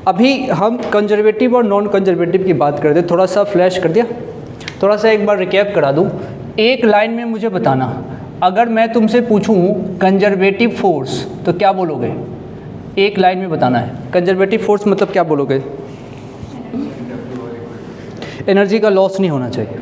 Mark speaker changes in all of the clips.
Speaker 1: अभी हम कंजर्वेटिव और नॉन कंजर्वेटिव की बात करते, थोड़ा सा फ्लैश कर दिया, थोड़ा सा एक बार रिकैप करा दूँ। एक लाइन में मुझे बताना, अगर मैं तुमसे पूछूं कंजर्वेटिव फोर्स तो क्या बोलोगे? एक लाइन में बताना है। कंजर्वेटिव फोर्स मतलब क्या बोलोगे? एनर्जी का लॉस नहीं होना चाहिए,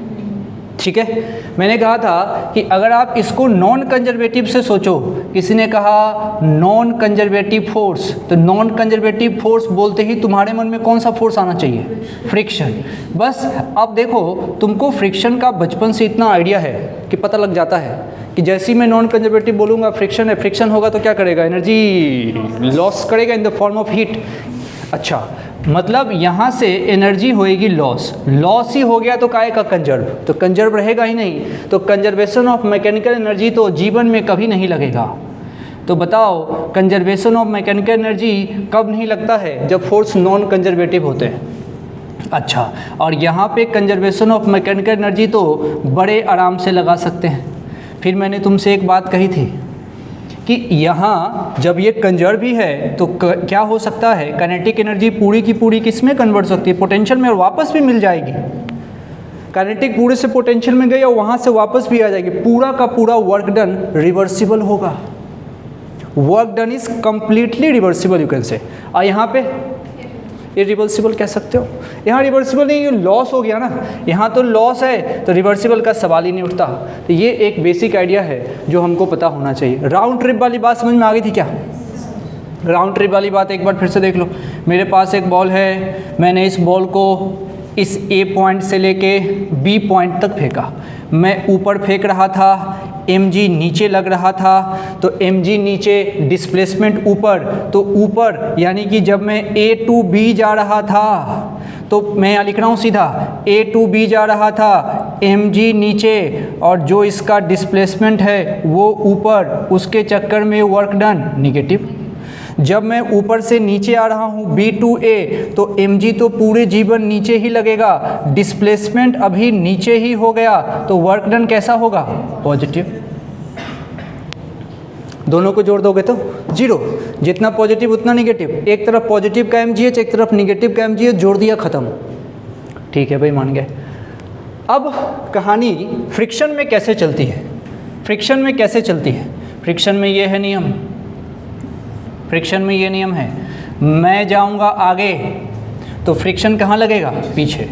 Speaker 1: ठीक है। मैंने कहा था कि अगर आप इसको नॉन कंजर्वेटिव से सोचो, किसी ने कहा नॉन कंजर्वेटिव फोर्स, तो नॉन कंजर्वेटिव फोर्स बोलते ही तुम्हारे मन में कौन सा फोर्स आना चाहिए? फ्रिक्शन। बस अब देखो, तुमको फ्रिक्शन का बचपन से इतना आइडिया है कि पता लग जाता है कि जैसे ही मैं नॉन कंजर्वेटिव बोलूँगा फ्रिक्शन है, फ्रिक्शन होगा तो क्या करेगा? एनर्जी लॉस करेगा in the form of heat. अच्छा, मतलब यहाँ से एनर्जी होएगी लॉस, लॉस ही हो गया तो काहे का कंजर्व, तो कंजर्व रहेगा ही नहीं, तो कंजर्वेशन ऑफ मैकेनिकल एनर्जी तो जीवन में कभी नहीं लगेगा। तो बताओ, कंजर्वेशन ऑफ मैकेनिकल एनर्जी कब नहीं लगता है? जब फोर्स नॉन कंजर्वेटिव होते हैं। अच्छा, और यहाँ पे कंजर्वेशन ऑफ मैकेनिकल एनर्जी तो बड़े आराम से लगा सकते हैं। फिर मैंने तुमसे एक बात कही थी कि यहाँ जब ये कंजर्व भी है तो क्या हो सकता है? काइनेटिक एनर्जी पूरी की पूरी किस में कन्वर्ट हो सकती है? पोटेंशियल में, और वापस भी मिल जाएगी। काइनेटिक पूरे से पोटेंशियल में गई और वहाँ से वापस भी आ जाएगी। पूरा का पूरा वर्क डन रिवर्सिबल होगा। Work done is completely reversible, you can say. और यहाँ पे इरिवर्सिबल कह सकते हो। यहाँ रिवर्सिबल नहीं, लॉस हो गया ना, यहाँ तो लॉस है तो रिवर्सिबल का सवाल ही नहीं उठता। तो ये एक बेसिक आइडिया है जो हमको पता होना चाहिए। राउंड ट्रिप वाली बात समझ में आ गई थी क्या? राउंड ट्रिप वाली बात एक बार फिर से देख लो। मेरे पास एक बॉल है, मैंने इस बॉल को इस ए पॉइंट से लेके बी पॉइंट तक फेंका। मैं ऊपर फेंक रहा था, mg नीचे लग रहा था, तो mg नीचे, डिस्प्लेसमेंट ऊपर, तो ऊपर यानी कि जब मैं a टू b जा रहा था, तो मैं यहाँ लिख रहा हूँ सीधा, a टू b जा रहा था, mg नीचे, और जो इसका डिस्प्लेसमेंट है वो ऊपर, उसके चक्कर में वर्क डन निगेटिव। जब मैं ऊपर से नीचे आ रहा हूँ b टू a, तो mg तो पूरे जीवन नीचे ही लगेगा, डिस्प्लेसमेंट अभी नीचे ही हो गया, तो वर्क डन कैसा होगा? पॉजिटिव। दोनों को जोड़ दोगे तो जीरो, जितना पॉजिटिव उतना निगेटिव। एक तरफ पॉजिटिव का mgh, एक तरफ निगेटिव का mgh, जोड़ दिया, खत्म। ठीक है भाई, मान गए। अब कहानी फ्रिक्शन में कैसे चलती है? फ्रिक्शन में कैसे चलती है? फ्रिक्शन में ये है नियम, फ्रिक्शन में ये नियम है, मैं जाऊंगा आगे तो फ्रिक्शन कहाँ लगेगा? पीछे।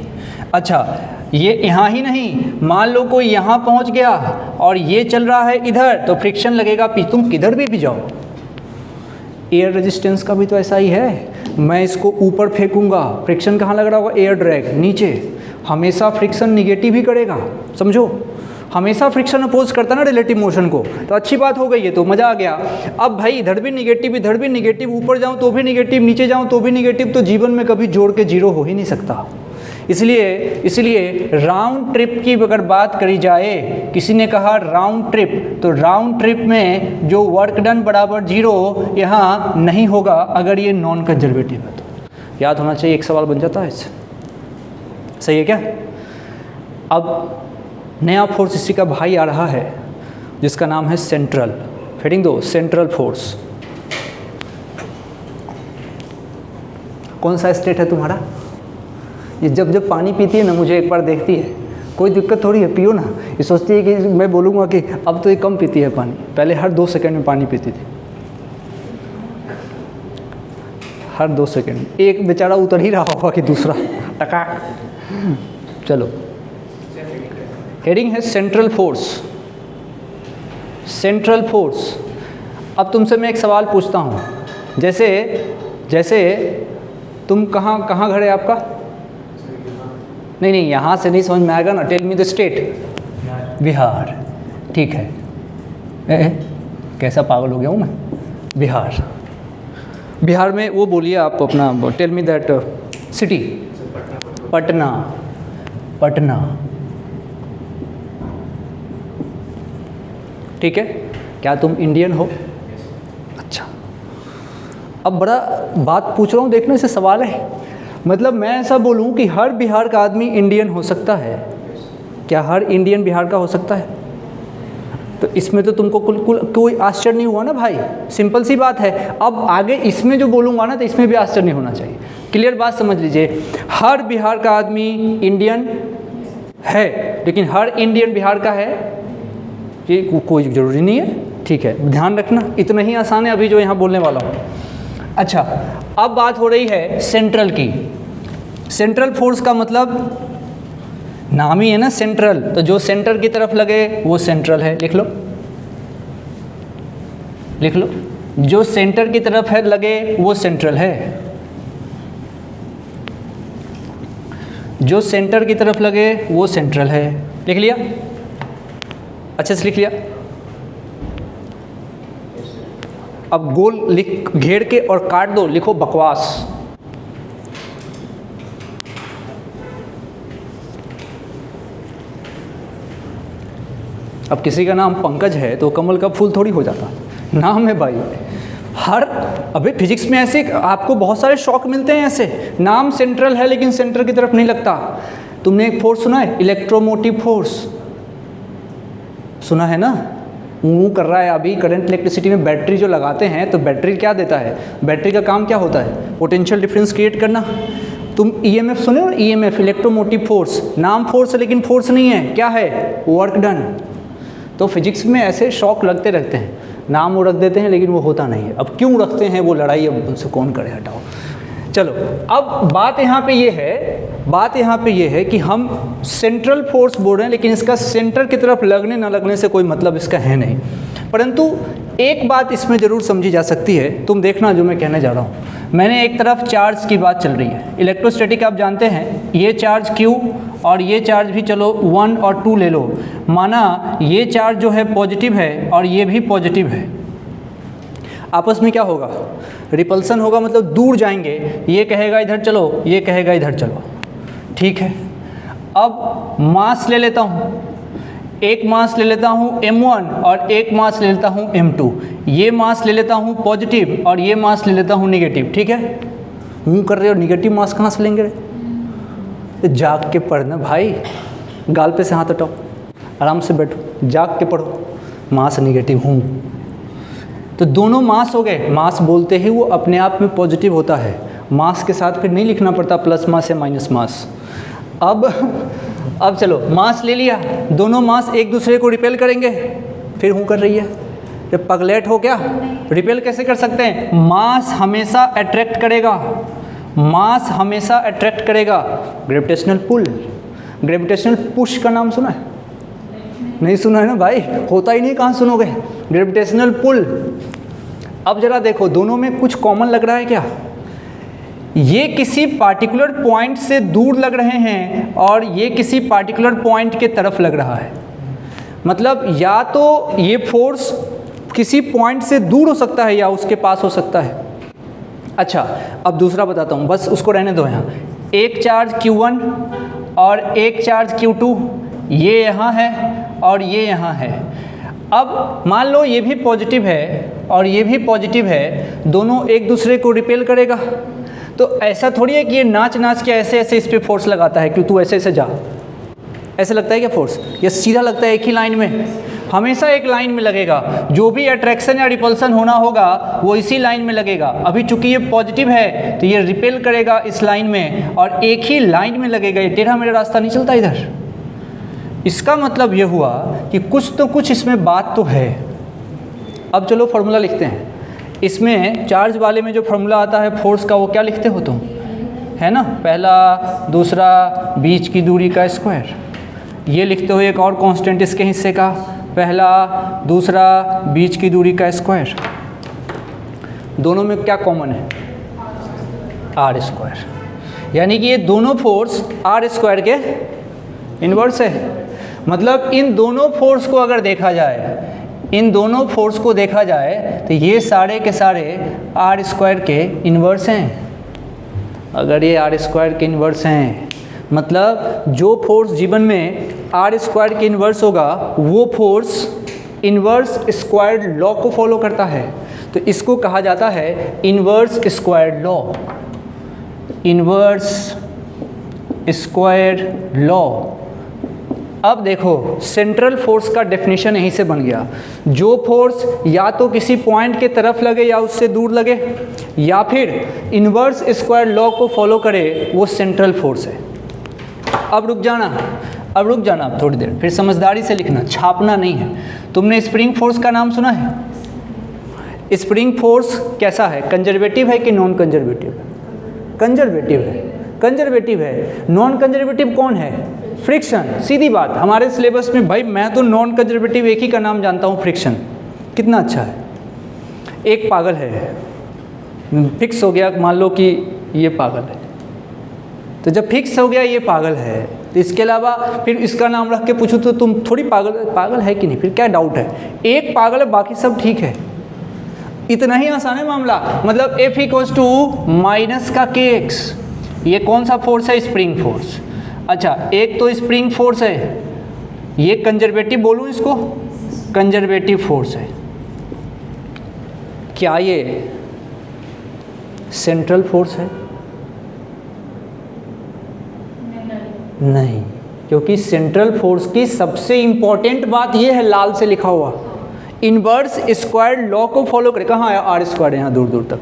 Speaker 1: अच्छा, ये यहाँ ही नहीं, मान लो कोई यहाँ पहुँच गया और ये चल रहा है इधर, तो फ्रिक्शन लगेगा पीछे। तुम किधर भी जाओ। एयर रेजिस्टेंस का भी तो ऐसा ही है, मैं इसको ऊपर फेंकूंगा, फ्रिक्शन कहाँ लग रहा होगा? एयर ड्रैग नीचे। हमेशा फ्रिक्शन निगेटिव ही करेगा, समझो। हमेशा फ्रिक्शन अपोज करता ना रिलेटिव मोशन को। तो अच्छी बात हो गई है, तो मज़ा आ गया। अब भाई इधर भी निगेटिव, इधर भी निगेटिव, ऊपर जाऊँ तो भी निगेटिव, नीचे जाऊँ तो भी निगेटिव, तो जीवन में कभी जोड़ के जीरो हो ही नहीं सकता। इसलिए राउंड ट्रिप की अगर बात करी जाए, किसी ने कहा राउंड ट्रिप, तो राउंड ट्रिप में जो वर्क डन बराबर जीरो यहाँ नहीं होगा अगर ये नॉन कंजर्वेटिव है। तो याद होना चाहिए, एक सवाल बन जाता है इससे। सही है क्या? अब नया फोर्स इसी का भाई आ रहा है जिसका नाम है सेंट्रल। हेडिंग दो, सेंट्रल फोर्स। कौन सा स्टेट है तुम्हारा? ये जब जब पानी पीती है ना, मुझे एक बार देखती है, कोई दिक्कत थोड़ी है, पियो ना। ये सोचती है कि मैं बोलूँगा कि अब तो ये कम पीती है पानी, पहले हर 2 सेकंड में पानी पीती थी, हर 2 सेकंड। एक बेचारा उतर ही रहा होगा कि दूसरा टकाक। चलो, हेडिंग है सेंट्रल फोर्स। Central force. अब तुमसे मैं एक सवाल पूछता हूँ, जैसे तुम कहाँ घर है आपका? नहीं, यहाँ से नहीं समझ में आएगा ना। Tell me the state. Bihar. ठीक है। कैसा पागल हो गया हूँ मैं? बिहार में वो बोलिए आप अपना, tell me that city. Patna. ठीक है। क्या तुम इंडियन हो? अच्छा, अब बड़ा बात पूछ रहा हूँ, देखने से सवाल है। मतलब मैं ऐसा बोलूँ कि हर बिहार का आदमी इंडियन हो सकता है क्या? हर इंडियन बिहार का हो सकता है? तो इसमें तो तुमको कोई आश्चर्य नहीं हुआ ना भाई, सिंपल सी बात है। अब आगे इसमें जो बोलूँगा ना, तो इसमें भी आश्चर्य नहीं होना चाहिए। क्लियर बात समझ लीजिए, हर बिहार का आदमी इंडियन है, लेकिन हर इंडियन बिहार का है ये कोई ज़रूरी नहीं है। ठीक है, ध्यान रखना, इतना ही आसान है अभी जो यहाँ बोलने वाला हूँ। अच्छा, अब बात हो रही है सेंट्रल की। सेंट्रल फोर्स का मतलब नाम ही है ना सेंट्रल, तो जो सेंटर की तरफ लगे वो सेंट्रल है। लिख लो, लिख लो, जो सेंटर की तरफ है लगे वो सेंट्रल है, जो सेंटर की तरफ लगे वो सेंट्रल है। लिख लिया, अच्छे से लिख लिया। अब गोल लिख घेर के और काट दो, लिखो बकवास। अब किसी का नाम पंकज है तो कमल का फूल थोड़ी हो जाता, नाम है भाई। हर अभी फिजिक्स में ऐसे आपको बहुत सारे शौक मिलते हैं, ऐसे नाम सेंट्रल है लेकिन सेंटर की तरफ नहीं लगता। तुमने एक फोर्स सुना है, इलेक्ट्रोमोटिव फोर्स सुना है ना, मूव कर रहा है। अभी करंट इलेक्ट्रिसिटी में बैटरी जो लगाते हैं तो बैटरी क्या देता है, बैटरी का काम क्या होता है, पोटेंशियल डिफरेंस क्रिएट करना। तुम ईएमएफ सुने हो, ईएमएफ इलेक्ट्रोमोटिव फोर्स, नाम फोर्स है लेकिन फोर्स नहीं है, क्या है, वर्क डन। तो फिजिक्स में ऐसे शौक लगते रहते हैं, नाम वो रख देते हैं लेकिन वो होता नहीं है। अब क्यों रखते हैं वो लड़ाई अब उनसे कौन करे, हटाओ। चलो, अब बात यहाँ पे ये है, बात यहाँ पे ये है कि हम सेंट्रल फोर्स बोल रहे हैं लेकिन इसका सेंटर की तरफ लगने ना लगने से कोई मतलब इसका है नहीं। परंतु एक बात इसमें ज़रूर समझी जा सकती है, तुम देखना जो मैं कहने जा रहा हूँ। मैंने एक तरफ चार्ज की बात चल रही है, इलेक्ट्रोस्टैटिक आप जानते हैं, ये चार्ज Q और ये चार्ज भी चलो 1 और 2 ले लो। माना ये चार्ज जो है पॉजिटिव है और ये भी पॉजिटिव है, आपस में क्या होगा, रिपल्सन होगा, मतलब दूर जाएंगे। ये कहेगा इधर चलो, ये कहेगा इधर चलो, ठीक है। अब मास ले लेता हूँ, एक मास ले लेता हूँ m1 और एक मास ले लेता हूँ m2। ये मास ले लेता हूँ पॉजिटिव और ये मास ले लेता हूँ निगेटिव, ठीक है। हूँ कर रहे हो, निगेटिव मास कहाँ से लेंगे? तो जाग के पढ़ना भाई, गाल पे से हाथ हटाओ, आराम से बैठो, जाग के पढ़ो। मास निगेटिव हूँ, तो दोनों मास हो गए। मास बोलते ही वो अपने आप में पॉजिटिव होता है, मास के साथ फिर नहीं लिखना पड़ता प्लस मास या माइनस मास। अब चलो, मास ले लिया, दोनों मास एक दूसरे को रिपेल करेंगे, फिर हूँ कर रही है, ये पगलेट हो क्या? रिपेल कैसे कर सकते हैं? मास हमेशा अट्रैक्ट करेगा, मास हमेशा अट्रैक्ट करेगा। ग्रेविटेशनल पुल, ग्रेविटेशनल पुश का नाम सुना है? नहीं सुना है ना भाई, होता ही नहीं, कहाँ सुनोगे ग्रेविटेशनल पुल। अब जरा देखो, दोनों में कुछ कॉमन लग रहा है क्या? ये किसी पार्टिकुलर पॉइंट से दूर लग रहे हैं और ये किसी पार्टिकुलर पॉइंट के तरफ लग रहा है। मतलब या तो ये फोर्स किसी पॉइंट से दूर हो सकता है या उसके पास हो सकता है। अच्छा, अब दूसरा बताता हूँ, बस उसको रहने दो। यहाँ एक चार्ज Q1 और एक चार्ज Q2, ये यहाँ है और ये यहाँ है। अब मान लो ये भी पॉजिटिव है और ये भी पॉजिटिव है, दोनों एक दूसरे को रिपेल करेगा। तो ऐसा थोड़ी है कि ये नाच नाच के ऐसे ऐसे इस पर फोर्स लगाता है कि तू ऐसे ऐसे जा, ऐसे लगता है क्या फोर्स? ये सीधा लगता है एक ही लाइन में, हमेशा एक लाइन में लगेगा। जो भी अट्रैक्शन या रिपल्सन होना होगा वो इसी लाइन में लगेगा। अभी चूंकि ये पॉजिटिव है तो ये रिपेल करेगा इस लाइन में और एक ही लाइन में लगेगा, ये टेढ़ा मेढ़ा रास्ता नहीं चलता इधर। इसका मतलब ये हुआ कि कुछ तो कुछ इसमें बात तो है। अब चलो फॉर्मूला लिखते हैं। इसमें चार्ज वाले में जो फॉर्मूला आता है फोर्स का, वो क्या लिखते हो तुम, है ना, पहला दूसरा बीच की दूरी का स्क्वायर। ये लिखते हो एक और कांस्टेंट इसके हिस्से का, पहला दूसरा बीच की दूरी का स्क्वायर। दोनों में क्या कॉमन है? R square. यानी कि ये दोनों फोर्स आर स्क्वायर के इन्वर्स है। मतलब इन दोनों फोर्स को अगर देखा जाए, इन दोनों फोर्स को देखा जाए तो ये सारे के सारे आर स्क्वायर के इन्वर्स हैं। अगर ये आर स्क्वायर के इन्वर्स हैं, मतलब जो फोर्स जीवन में आर स्क्वायर के इन्वर्स होगा वो फोर्स इन्वर्स स्क्वायर्ड लॉ को फॉलो करता है। तो इसको कहा जाता है inverse squared law. Inverse squared law अब देखो सेंट्रल फोर्स का डेफिनेशन यहीं से बन गया, जो फोर्स या तो किसी पॉइंट के तरफ लगे या उससे दूर लगे या फिर इन्वर्स स्क्वायर लॉ को फॉलो करे, वो सेंट्रल फोर्स है। अब रुक जाना अब थोड़ी देर, फिर समझदारी से लिखना, छापना नहीं है। तुमने स्प्रिंग फोर्स का नाम सुना है? स्प्रिंग फोर्स कैसा है, कंजर्वेटिव है कि नॉन कंजर्वेटिव? कंजर्वेटिव है। नॉन कंजर्वेटिव कौन है? फ्रिक्शन। सीधी बात, हमारे सिलेबस में भाई मैं तो नॉन कंजर्वेटिव एक ही का नाम जानता हूँ, फ्रिक्शन। कितना अच्छा है। एक पागल है, फिक्स हो गया, मान लो कि ये पागल है, तो जब फिक्स हो गया ये पागल है, तो इसके अलावा फिर इसका नाम रख के पूछो तो तुम थोड़ी पागल है कि नहीं, फिर क्या डाउट है? एक पागल है, बाकी सब ठीक है। इतना ही आसान है मामला। मतलब F इक्वल्स टू माइनस का kx, ये कौन सा फोर्स है? Spring force. अच्छा, एक तो स्प्रिंग फोर्स है, ये कंजर्वेटिव बोलूँ इसको, कंजर्वेटिव फोर्स है। क्या ये सेंट्रल फोर्स है? नहीं, क्योंकि सेंट्रल फोर्स की सबसे इंपॉर्टेंट बात यह है, लाल से लिखा हुआ, इनवर्स स्क्वायर लॉ को फॉलो करे। कहाँ है आर स्क्वायर? यहाँ दूर दूर तक।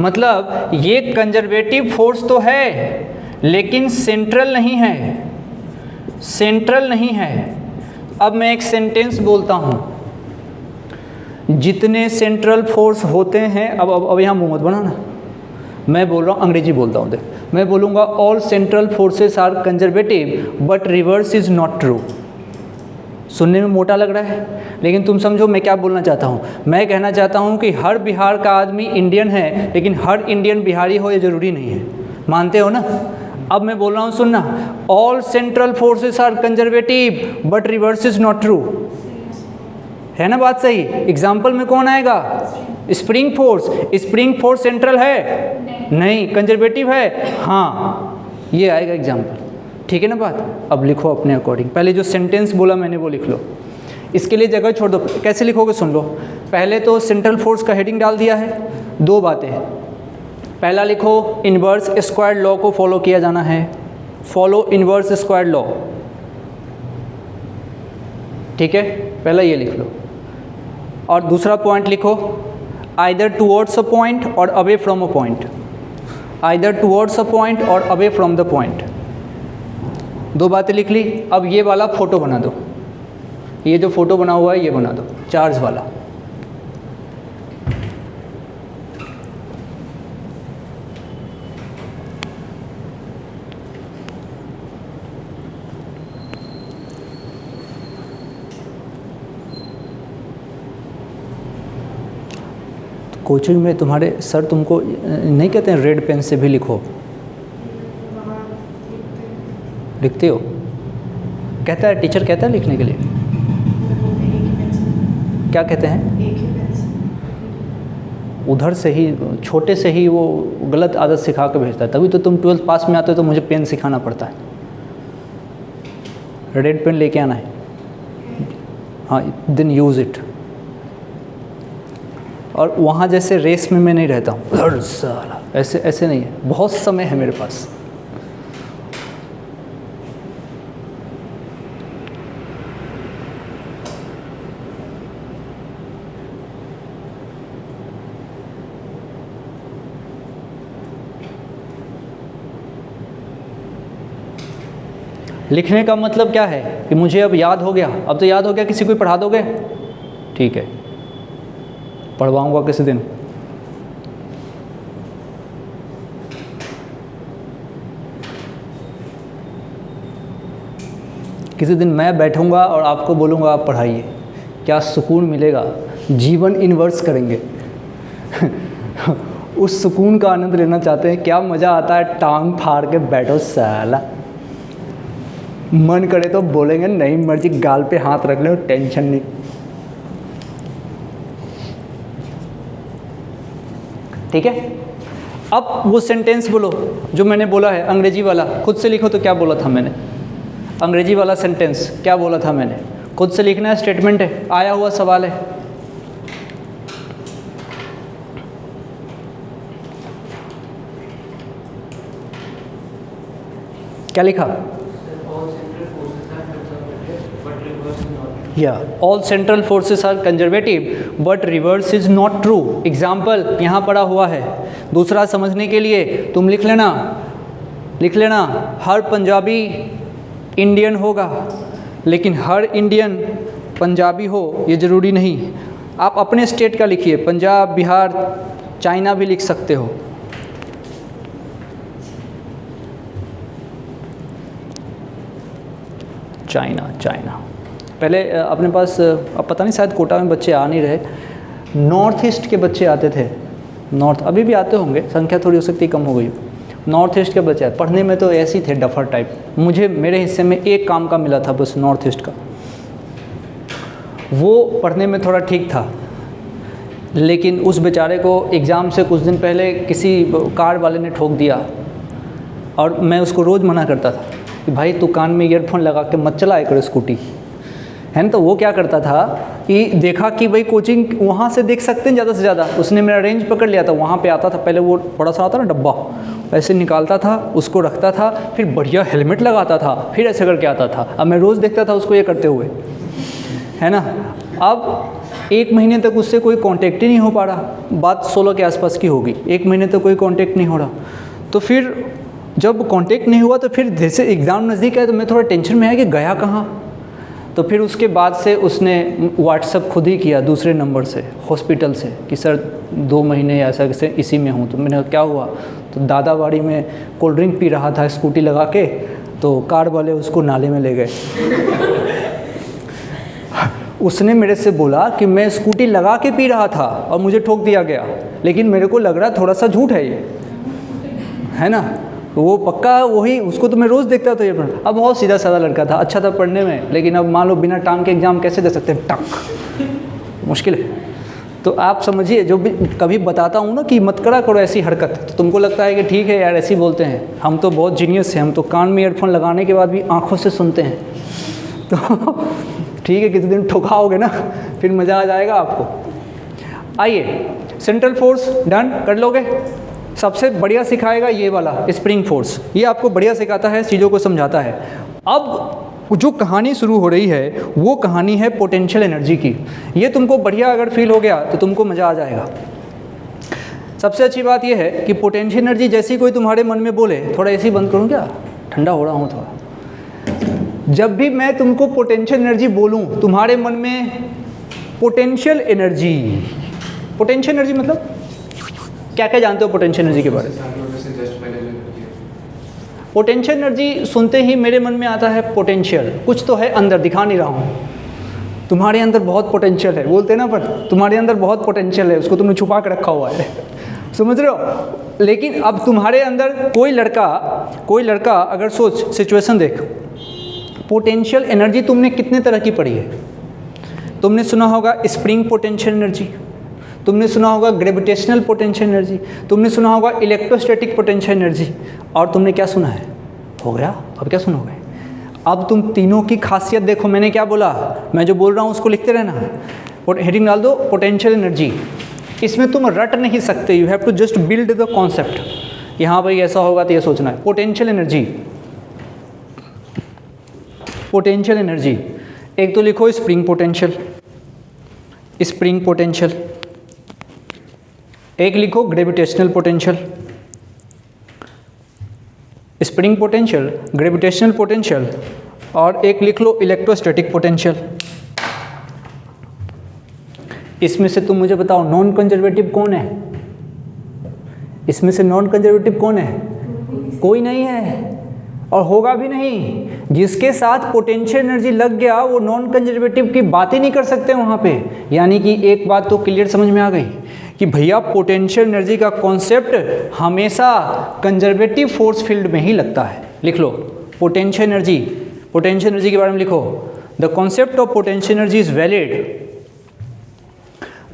Speaker 1: मतलब ये कंजर्वेटिव फोर्स तो है लेकिन सेंट्रल नहीं है। अब मैं एक सेंटेंस बोलता हूँ, जितने सेंट्रल फोर्स होते हैं, अब यहाँ मुँह मत बनाना, मैं बोल रहा हूँ, अंग्रेजी बोलता हूँ, देख मैं बोलूँगा all central forces are conservative but reverse is not true. सुनने में मोटा लग रहा है, लेकिन तुम समझो मैं क्या बोलना चाहता हूँ। मैं कहना चाहता हूँ कि हर बिहार का आदमी इंडियन है, लेकिन हर इंडियन बिहारी हो ये ज़रूरी नहीं है। मानते हो ना? अब मैं बोल रहा हूँ, सुनना, all central forces are conservative but reverse is not true. है ना बात सही? एग्जाम्पल में कौन आएगा? स्प्रिंग फोर्स सेंट्रल है? नहीं। कंजर्वेटिव है? हाँ, ये आएगा एग्जाम्पल। ठीक है ना बात? अब लिखो अपने अकॉर्डिंग। पहले जो सेंटेंस बोला मैंने वो लिख लो, इसके लिए जगह छोड़ दो। कैसे लिखोगे सुन लो। पहले तो सेंट्रल फोर्स का हेडिंग डाल दिया है, दो बातें। पहला लिखो, इन्वर्स स्क्वायर लॉ को फॉलो किया जाना है, फॉलो इन्वर्स स्क्वायर लॉ। ठीक है, पहला ये लिख लो। और दूसरा पॉइंट लिखो, आइदर टुवर्ड्स अ पॉइंट और away from a point, either towards a point और अवे फ्रॉम द पॉइंट। दो बातें लिख ली। अब ये वाला फोटो बना दो, ये जो फोटो बना हुआ है ये बना दो, चार्ज वाला। कोचिंग में तुम्हारे सर तुमको नहीं कहते हैं रेड पेन से भी लिखो? लिखते हो? कहता है टीचर, कहता है लिखने के लिए? क्या कहते हैं? उधर से ही छोटे से ही वो गलत आदत सिखा के भेजता है। तभी तो तुम 12th पास में आते हो तो मुझे पेन सिखाना पड़ता है। रेड पेन लेके आना है, हाँ, देन यूज़ इट। और वहाँ जैसे रेस में मैं नहीं रहता हूँ, साला ऐसे नहीं है, बहुत समय है मेरे पास। लिखने का मतलब क्या है कि मुझे अब याद हो गया, अब तो याद हो गया। किसी को पढ़ा दोगे? ठीक है, पढ़वाऊंगा किसी दिन। किसी दिन मैं बैठूंगा और आपको बोलूँगा आप पढ़ाइए, क्या सुकून मिलेगा। जीवन इन्वर्स करेंगे। उस सुकून का आनंद लेना चाहते हैं? क्या मज़ा आता है, टांग फाड़ के बैठो साला, मन करे तो बोलेंगे, नहीं मर्जी गाल पे हाथ रख ले, टेंशन नहीं। ठीक है, अब वो सेंटेंस बोलो जो मैंने बोला है, अंग्रेजी वाला। खुद से लिखो तो क्या बोला था मैंने, अंग्रेजी वाला सेंटेंस क्या बोला था मैंने, खुद से लिखना है। स्टेटमेंट है, आया हुआ सवाल है। क्या लिखा? या all central forces are conservative but reverse is not true. Example यहाँ पड़ा हुआ है, दूसरा समझने के लिए तुम लिख लेना हर पंजाबी इंडियन होगा, लेकिन हर इंडियन पंजाबी हो ये ज़रूरी नहीं। आप अपने स्टेट का लिखिए, पंजाब, बिहार, चाइना भी लिख सकते हो। चाइना पहले अपने पास, अब पता नहीं शायद कोटा में बच्चे आ नहीं रहे, नॉर्थ ईस्ट के बच्चे आते थे, नॉर्थ अभी भी आते होंगे, संख्या थोड़ी हो सकती कम हो गई। नॉर्थ ईस्ट के बच्चे पढ़ने में तो ऐसे ही थे डफर टाइप। मुझे मेरे हिस्से में एक काम का मिला था बस नॉर्थ ईस्ट का, वो पढ़ने में थोड़ा ठीक था, लेकिन उस बेचारे को एग्ज़ाम से कुछ दिन पहले किसी कार वाले ने ठोक दिया, और मैं उसको रोज़ मना करता था कि भाई तू कान में ईयरफोन लगा के मत चलाया कर स्कूटी, है ना। तो वो क्या करता था कि देखा कि भाई कोचिंग वहाँ से देख सकते हैं ज़्यादा से ज़्यादा, उसने मेरा रेंज पकड़ लिया था, वहाँ पे आता था, पहले वो बड़ा सा आता ना डब्बा, ऐसे निकालता था, उसको रखता था, फिर बढ़िया हेलमेट लगाता था, फिर ऐसे करके आता था। अब मैं रोज़ देखता था उसको ये करते हुए, है ना। अब 1 महीने तक उससे कोई कांटेक्ट ही नहीं हो पा रहा, बात 16 के आसपास की होगी, 1 महीने तक कोई कांटेक्ट नहीं हो रहा। तो फिर जब कांटेक्ट नहीं हुआ तो फिर जैसे एग्ज़ाम नज़दीक आया तो मैं थोड़ा टेंशन में आया कि गया कहाँ। तो फिर उसके बाद से उसने व्हाट्सअप खुद ही किया दूसरे नंबर से हॉस्पिटल से कि सर 2 महीने ऐसा कैसे इसी में हूँ। तो मैंने कहा क्या हुआ, तो दादाबाड़ी में कोल्ड ड्रिंक पी रहा था स्कूटी लगा के, तो कार वाले उसको नाले में ले गए। उसने मेरे से बोला कि मैं स्कूटी लगा के पी रहा था और मुझे ठोक दिया गया, लेकिन मेरे को लग रहा थोड़ा सा झूठ है ये, है ना। वो पक्का वही, उसको तो मैं रोज़ देखता था ये पढ़। अब बहुत सीधा साधा लड़का था, अच्छा था पढ़ने में, लेकिन अब मान लो बिना टांग के एग्ज़ाम कैसे दे सकते हैं, टक, मुश्किल है। तो आप समझिए, जो भी कभी बताता हूँ ना कि मत करा करो ऐसी हरकत, तो तुमको लगता है कि ठीक है यार ऐसे ही बोलते हैं, हम तो बहुत जीनियस हैं, हम तो कान में ईयरफोन लगाने के बाद भी आँखों से सुनते हैं। तो ठीक है, किसी दिन ठुकाओगे ना फिर मज़ा आ जाएगा आपको। आइए, सेंट्रल फोर्स डन कर लोगे। सबसे बढ़िया सिखाएगा ये वाला स्प्रिंग फोर्स, ये आपको बढ़िया सिखाता है, चीज़ों को समझाता है। अब जो कहानी शुरू हो रही है वो कहानी है पोटेंशियल एनर्जी की। ये तुमको बढ़िया अगर फील हो गया तो तुमको मज़ा आ जाएगा। सबसे अच्छी बात ये है कि पोटेंशियल एनर्जी जैसी कोई तुम्हारे मन में बोले, थोड़ा एसी बंद करूँ क्या, ठंडा हो रहा हूँ थोड़ा। जब भी मैं तुमको पोटेंशियल एनर्जी बोलूँ, तुम्हारे मन में पोटेंशियल एनर्जी मतलब क्या क्या जानते हो पोटेंशियल एनर्जी के बारे में? पोटेंशियल एनर्जी सुनते ही मेरे मन में आता है पोटेंशियल, कुछ तो है अंदर, दिखा नहीं रहा हूँ। तुम्हारे अंदर बहुत पोटेंशियल है, बोलते हैं ना, पर तुम्हारे अंदर बहुत पोटेंशियल है, उसको तुमने छुपा के रखा हुआ है, समझ रहे हो। लेकिन अब तुम्हारे अंदर कोई लड़का अगर सोच, सिचुएशन देख, पोटेंशियल एनर्जी तुमने कितने तरह की पढ़ी है? तुमने सुना होगा स्प्रिंग पोटेंशियल एनर्जी, तुमने सुना होगा ग्रेविटेशनल पोटेंशियल एनर्जी, तुमने सुना होगा इलेक्ट्रोस्टैटिक पोटेंशियल एनर्जी, और तुमने क्या सुना है? हो गया, अब क्या सुनोगे? अब तुम तीनों की खासियत देखो। मैंने क्या बोला, मैं जो बोल रहा हूँ उसको लिखते रहना, हेडिंग डाल दो पोटेंशियल एनर्जी। इसमें तुम रट नहीं सकते, you have to just build the concept कि हाँ भाई ऐसा होगा तो ये सोचना है। पोटेंशियल एनर्जी एक तो लिखो स्प्रिंग पोटेंशियल, एक लिखो gravitational potential, spring potential, gravitational potential, और एक लिख लो इलेक्ट्रोस्टैटिक पोटेंशियल। इसमें से तुम मुझे बताओ नॉन कंजर्वेटिव कौन है? इसमें से नॉन कंजर्वेटिव कौन है? कोई नहीं है और होगा भी नहीं। जिसके साथ पोटेंशियल एनर्जी लग गया वो नॉन कंजर्वेटिव की बात ही नहीं कर सकते वहाँ पे। यानी कि एक बात तो क्लियर समझ में आ गई कि भैया पोटेंशियल एनर्जी का कॉन्सेप्ट हमेशा कंजर्वेटिव फोर्स फील्ड में ही लगता है। लिख लो पोटेंशियल एनर्जी के बारे में लिखो, the concept of potential energy is valid,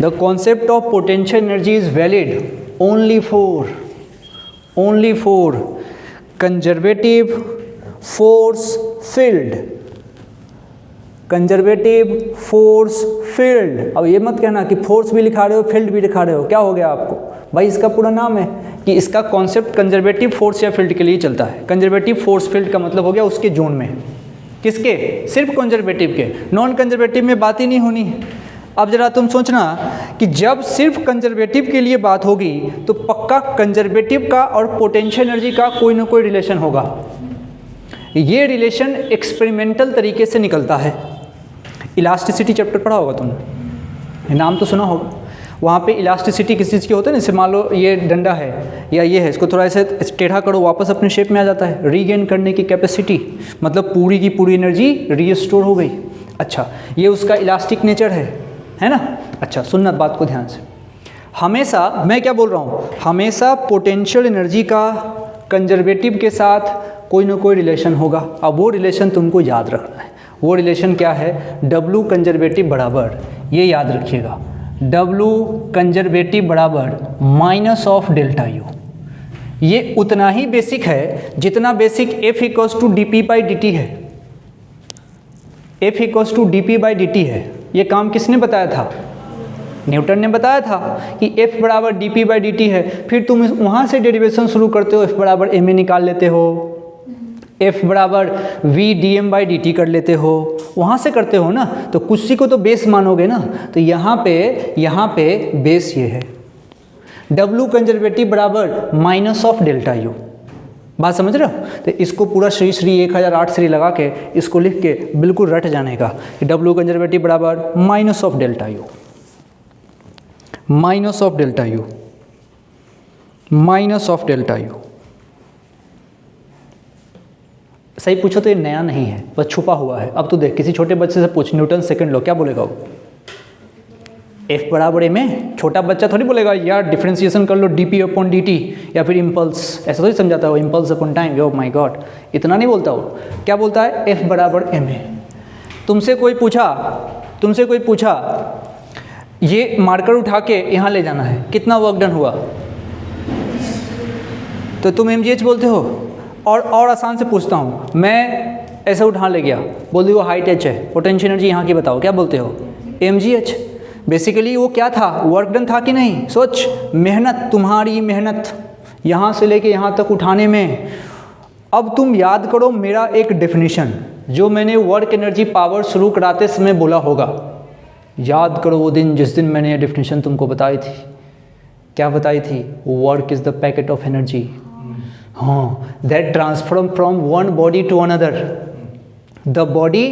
Speaker 1: the concept of potential energy is valid only for conservative force field, conservative force field. अब ये मत कहना कि फोर्स भी लिखा रहे हो फील्ड भी लिखा रहे हो, क्या हो गया आपको भाई? इसका पूरा नाम है कि इसका कॉन्सेप्ट कंजर्वेटिव फोर्स या फील्ड के लिए चलता है। कंजर्वेटिव फोर्स फील्ड का मतलब हो गया उसके जोन में, किसके? सिर्फ कंजर्वेटिव के, नॉन कंजर्वेटिव में बात ही नहीं होनी। अब जरा तुम सोचना कि जब सिर्फ कंजर्वेटिव के लिए बात होगी तो पक्का कंजर्वेटिव का और पोटेंशियल एनर्जी का कोई ना कोई रिलेशन होगा। ये रिलेशन एक्सपेरिमेंटल तरीके से निकलता है। इलास्टिसिटी चैप्टर पढ़ा होगा तुमने, नाम तो सुना होगा। वहाँ पे इलास्टिसिटी किस चीज़ की होता है ना, जैसे मान लो ये डंडा है या ये है, इसको थोड़ा ऐसे टेढ़ा करो, वापस अपने शेप में आ जाता है। रीगेन करने की कैपेसिटी, मतलब पूरी की पूरी एनर्जी रीस्टोर हो गई। अच्छा, ये उसका इलास्टिक नेचर है ना। अच्छा, सुनना बात को ध्यान से। हमेशा मैं क्या बोल रहा हूँ, हमेशा पोटेंशियल एनर्जी का कंजर्वेटिव के साथ कोई ना कोई रिलेशन होगा। अब वो रिलेशन तुमको याद रखना है। वो रिलेशन क्या है? W कंजर्वेटिव बराबर, ये याद रखिएगा, W कंजर्वेटिव बराबर माइनस ऑफ डेल्टा U। ये उतना ही बेसिक है जितना basic F equals to dp/dt है। F इक्वल्स टू dp/dt है। ये काम किसने बताया था? न्यूटन ने बताया था कि F बराबर dp/dt है। फिर तुम वहाँ से डेरिवेशन शुरू करते हो, F बराबर ma निकाल लेते हो, F बराबर v dm/dt कर लेते हो, वहाँ से करते हो ना। तो कुछ सी को तो बेस मानोगे ना। तो यहाँ पे बेस ये है, W कंजर्वेटिव बराबर माइनस ऑफ डेल्टा U। बात समझ रहे हो? तो इसको पूरा श्री 1008 श्री लगा के इसको लिख के बिल्कुल रट जाने का कि W कंजर्वेटिव बराबर minus of delta U, minus of delta U, minus of delta U। सही पूछो तो ये नया नहीं है, बस छुपा हुआ है। अब तो देख, किसी छोटे बच्चे से पूछ, न्यूटन सेकंड लॉ, क्या बोलेगा वो? F बराबर ma। छोटा बच्चा थोड़ी बोलेगा यार डिफ्रेंसिएशन कर लो dp/dt या फिर इम्पल्स, ऐसा थोड़ी समझाता है वो, impulse upon time. Oh my God, इतना नहीं बोलता वो। क्या बोलता है? F बराबर ma। तुमसे कोई पूछा ये मार्कर उठा के यहाँ ले जाना है, कितना वर्क डन हुआ? तो तुम mgh बोलते हो। और आसान से पूछता हूँ, मैं ऐसे उठा ले गया, बोल दी वो हाइट h है, पोटेंशियल एनर्जी यहाँ की बताओ, क्या बोलते हो? mgh। बेसिकली वो क्या था? वर्क डन था कि नहीं? सोच, मेहनत, तुम्हारी मेहनत यहाँ से लेके यहाँ तक उठाने में। अब तुम याद करो मेरा एक डेफिनेशन जो मैंने वर्क एनर्जी पावर शुरू कराते समय बोला होगा। याद करो वो दिन जिस दिन मैंने ये डेफिनेशन तुमको बताई थी। क्या बताई थी? Work is the packet of energy, हाँ, that transform from one body to another. The body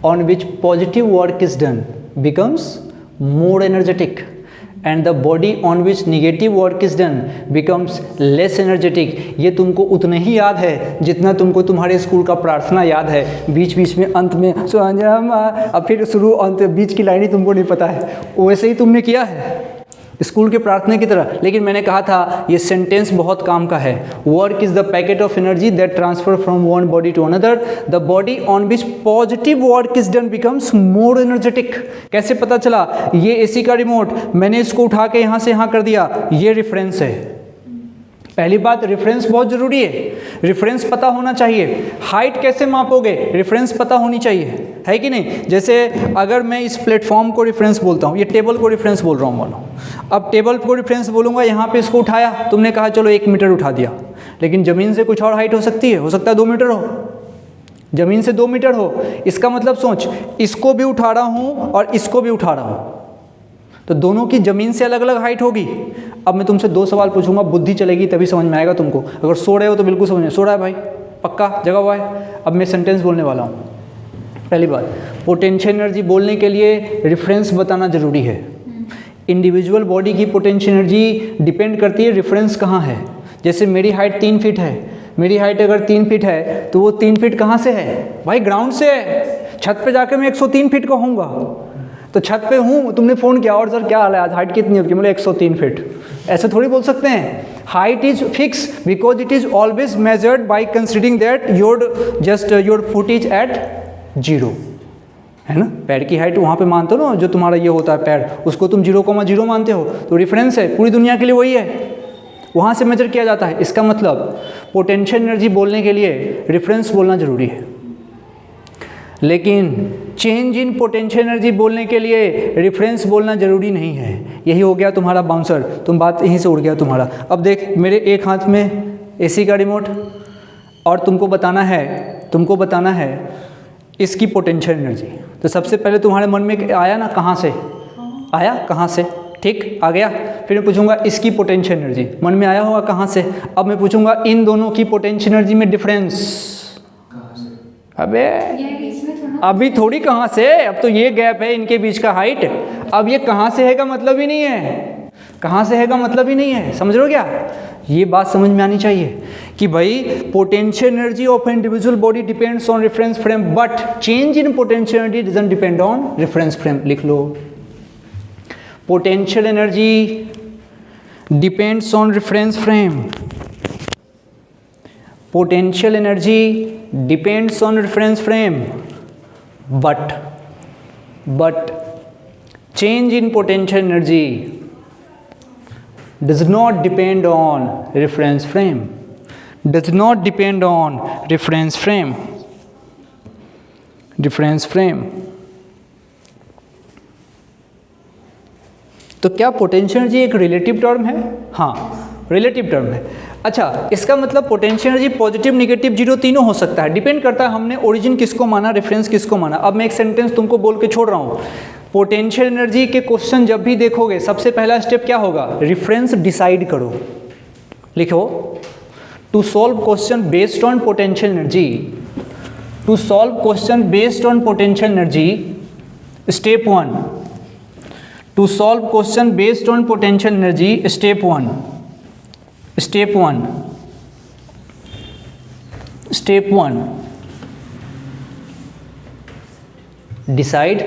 Speaker 1: on which positive work is done becomes more energetic and the body on which negative work is done becomes less energetic। ये तुमको उतना ही याद है जितना तुमको तुम्हारे school का प्रार्थना याद है, बीच बीच में अंत में अब फिर शुरू अंत बीच की लाइन ही तुमको नहीं पता है, वैसे ही तुमने किया है स्कूल के प्रार्थना की तरह। लेकिन मैंने कहा था ये सेंटेंस बहुत काम का है। Work is the packet of energy that transfer from one body to another. The body on which positive work is done becomes more energetic. कैसे पता चला? ये एसी का रिमोट, मैंने इसको उठा के यहाँ से यहाँ कर दिया, ये रेफरेंस है। पहली बात, रेफरेंस बहुत ज़रूरी है, रेफरेंस पता होना चाहिए। हाइट कैसे मापोगे? रेफरेंस पता होनी चाहिए, है कि नहीं? जैसे अगर मैं इस प्लेटफॉर्म को रेफरेंस बोलता हूँ, ये टेबल को रेफरेंस बोल रहा हूँ मानो, अब टेबल को रेफरेंस बोलूँगा, यहाँ पे इसको उठाया, तुमने कहा चलो 1 मीटर उठा दिया, लेकिन ज़मीन से कुछ और हाइट हो सकती है, हो सकता है 2 मीटर हो, ज़मीन से 2 मीटर हो। इसका मतलब सोच, इसको भी उठा रहा हूँ और इसको भी उठा रहा हूँ, तो दोनों की ज़मीन से अलग अलग हाइट होगी। अब मैं तुमसे 2 सवाल पूछूंगा, बुद्धि चलेगी तभी समझ में आएगा तुमको। अगर सो रहे हो तो बिल्कुल समझ में, सो रहा है भाई, पक्का जगा हुआ है। अब मैं सेंटेंस बोलने वाला हूँ। पहली बात, पोटेंशियल एनर्जी बोलने के लिए रेफरेंस बताना ज़रूरी है। इंडिविजुअल बॉडी की पोटेंशियल एनर्जी डिपेंड करती है रेफरेंस कहाँ है। जैसे मेरी हाइट 3 फीट है, मेरी हाइट अगर 3 फीट है तो वो 3 फीट कहाँ से है भाई? ग्राउंड से है। छत पे जाकर मैं 103 फीट का होऊंगा, तो छत पे हूँ, तुमने फ़ोन किया और सर क्या हाल है आज, हाइट कितनी होगी? मतलब 103 फीट। ऐसे थोड़ी बोल सकते हैं। Height is fix because it is always measured by considering that your foot is at 0, है ना? पैर की हाइट वहाँ पे मानते हो ना, जो तुम्हारा ये होता है पैर, उसको तुम 0,0 मानते हो, तो रेफरेंस है, पूरी दुनिया के लिए वही है, वहाँ से मेजर किया जाता है। इसका मतलब पोटेंशियल एनर्जी बोलने के लिए रेफरेंस बोलना ज़रूरी है। लेकिन चेंज इन पोटेंशियल एनर्जी बोलने के लिए रेफरेंस बोलना ज़रूरी नहीं है। यही हो गया तुम्हारा बाउंसर, तुम बात यहीं से उड़ गया तुम्हारा। अब देख, मेरे एक हाथ में एसी का रिमोट, और तुमको बताना है इसकी पोटेंशियल एनर्जी। तो सबसे पहले तुम्हारे मन में आया ना, कहाँ से आया, कहाँ से, ठीक, आ गया। फिर मैं पूछूंगा इसकी पोटेंशियल एनर्जी, मन में आया होगा कहाँ से। अब मैं पूछूंगा इन दोनों की पोटेंशियल एनर्जी में डिफरेंस, अबे अभी थोड़ी कहाँ से, अब तो ये गैप है इनके बीच का हाइट, अब ये कहाँ से है का मतलब ही नहीं है, कहाँ से है का मतलब ही नहीं है, समझ रहे हो क्या। ये बात समझ में आनी चाहिए कि भाई potential energy of individual body depends on reference frame, but change in potential energy doesn't depend on reference frame. लिख लो, potential energy depends on reference frame, potential energy depends on reference frame, but change in potential energy does not depend on reference frame, does not depend on reference frame, reference frame। तो क्या potential energy एक relative term है? हाँ, relative term है। अच्छा, इसका मतलब potential energy positive, negative, zero तीनों हो सकता है, डिपेंड करता है हमने ओरिजिन किसको माना, रेफरेंस किसको माना। अब मैं एक सेंटेंस तुमको बोल के छोड़ रहा हूँ। पोटेंशियल एनर्जी के क्वेश्चन जब भी देखोगे सबसे पहला स्टेप क्या होगा, रेफरेंस डिसाइड करो। लिखो, to solve question based on potential energy, to solve question based on potential energy, step 1, to solve question based on potential energy, step 1, step 1, step 1, decide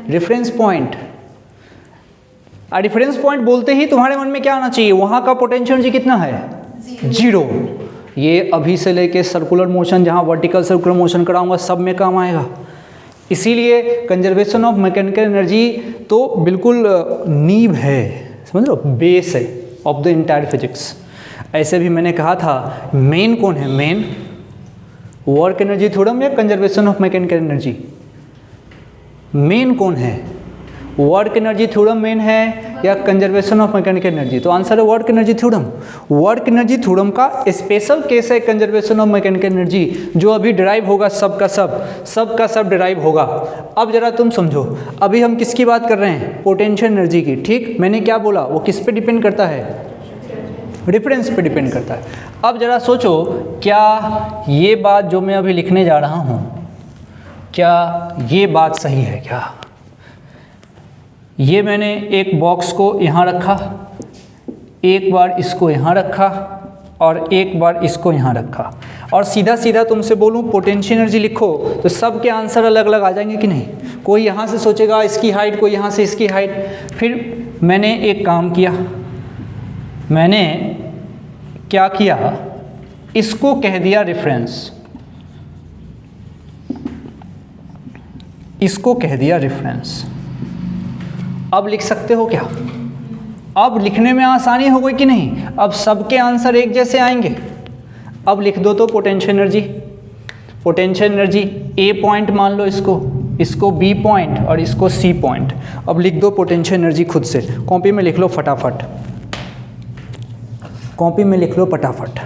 Speaker 1: reference point. Reference point बोलते ही तुम्हारे मन में क्या आना चाहिए, वहां का पोटेंशियल एनर्जी कितना है, जीरो। ये अभी से लेके सर्कुलर मोशन, जहां वर्टिकल सर्कुलर मोशन कराऊंगा, सब में काम आएगा। इसीलिए कंजर्वेशन ऑफ मैकेनिकल एनर्जी तो बिल्कुल नींव है, समझ लो, बेस है ऑफ द इंटायर फिजिक्स। ऐसे भी मैंने कहा था, मेन कौन है, मेन वर्क एनर्जी थ्योरम या conservation of mechanical energy, main कौन है, वर्क एनर्जी थ्योरम मेन है या कंजर्वेशन ऑफ मैकेनिकल एनर्जी। तो आंसर है work energy theorem. Work energy theorem का स्पेशल केस है कंजर्वेशन ऑफ मैकेनिकल एनर्जी, जो अभी डिराइव होगा, सब का सब डिराइव होगा। अब जरा तुम समझो, अभी हम किसकी बात कर रहे हैं, पोटेंशियल एनर्जी की, ठीक। मैंने क्या बोला, वो किस पे डिपेंड करता है, रेफरेंस पे डिपेंड करता है। अब जरा सोचो, क्या ये बात जो मैं अभी लिखने जा रहा हूँ, क्या ये बात सही है क्या। ये मैंने एक बॉक्स को यहाँ रखा, एक बार इसको यहाँ रखा और एक बार इसको यहाँ रखा, और सीधा सीधा तुमसे बोलूँ पोटेंशियल एनर्जी लिखो, तो सब के आंसर अलग अलग आ जाएंगे कि नहीं। कोई यहाँ से सोचेगा इसकी हाइट, कोई यहाँ से इसकी हाइट। फिर मैंने एक काम किया, मैंने क्या किया, इसको कह दिया रेफरेंस, इसको कह दिया रेफरेंस। अब लिख सकते हो क्या, अब लिखने में आसानी हो गई कि नहीं, अब सबके आंसर एक जैसे आएंगे। अब लिख दो तो पोटेंशियल एनर्जी, पोटेंशियल एनर्जी ए पॉइंट मान लो इसको बी पॉइंट और इसको सी पॉइंट। अब लिख दो पोटेंशियल एनर्जी खुद से, कॉपी में लिख लो फटाफट, कॉपी में लिख लो फटाफट।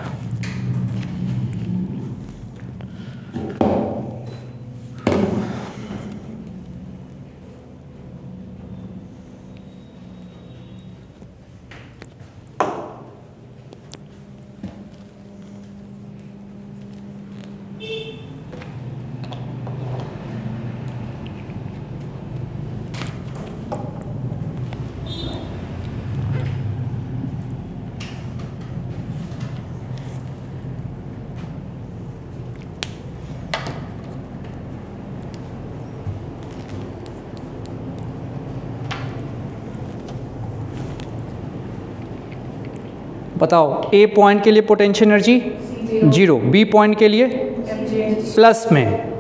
Speaker 1: बताओ, ए पॉइंट के लिए potential energy zero, B point के लिए प्लस में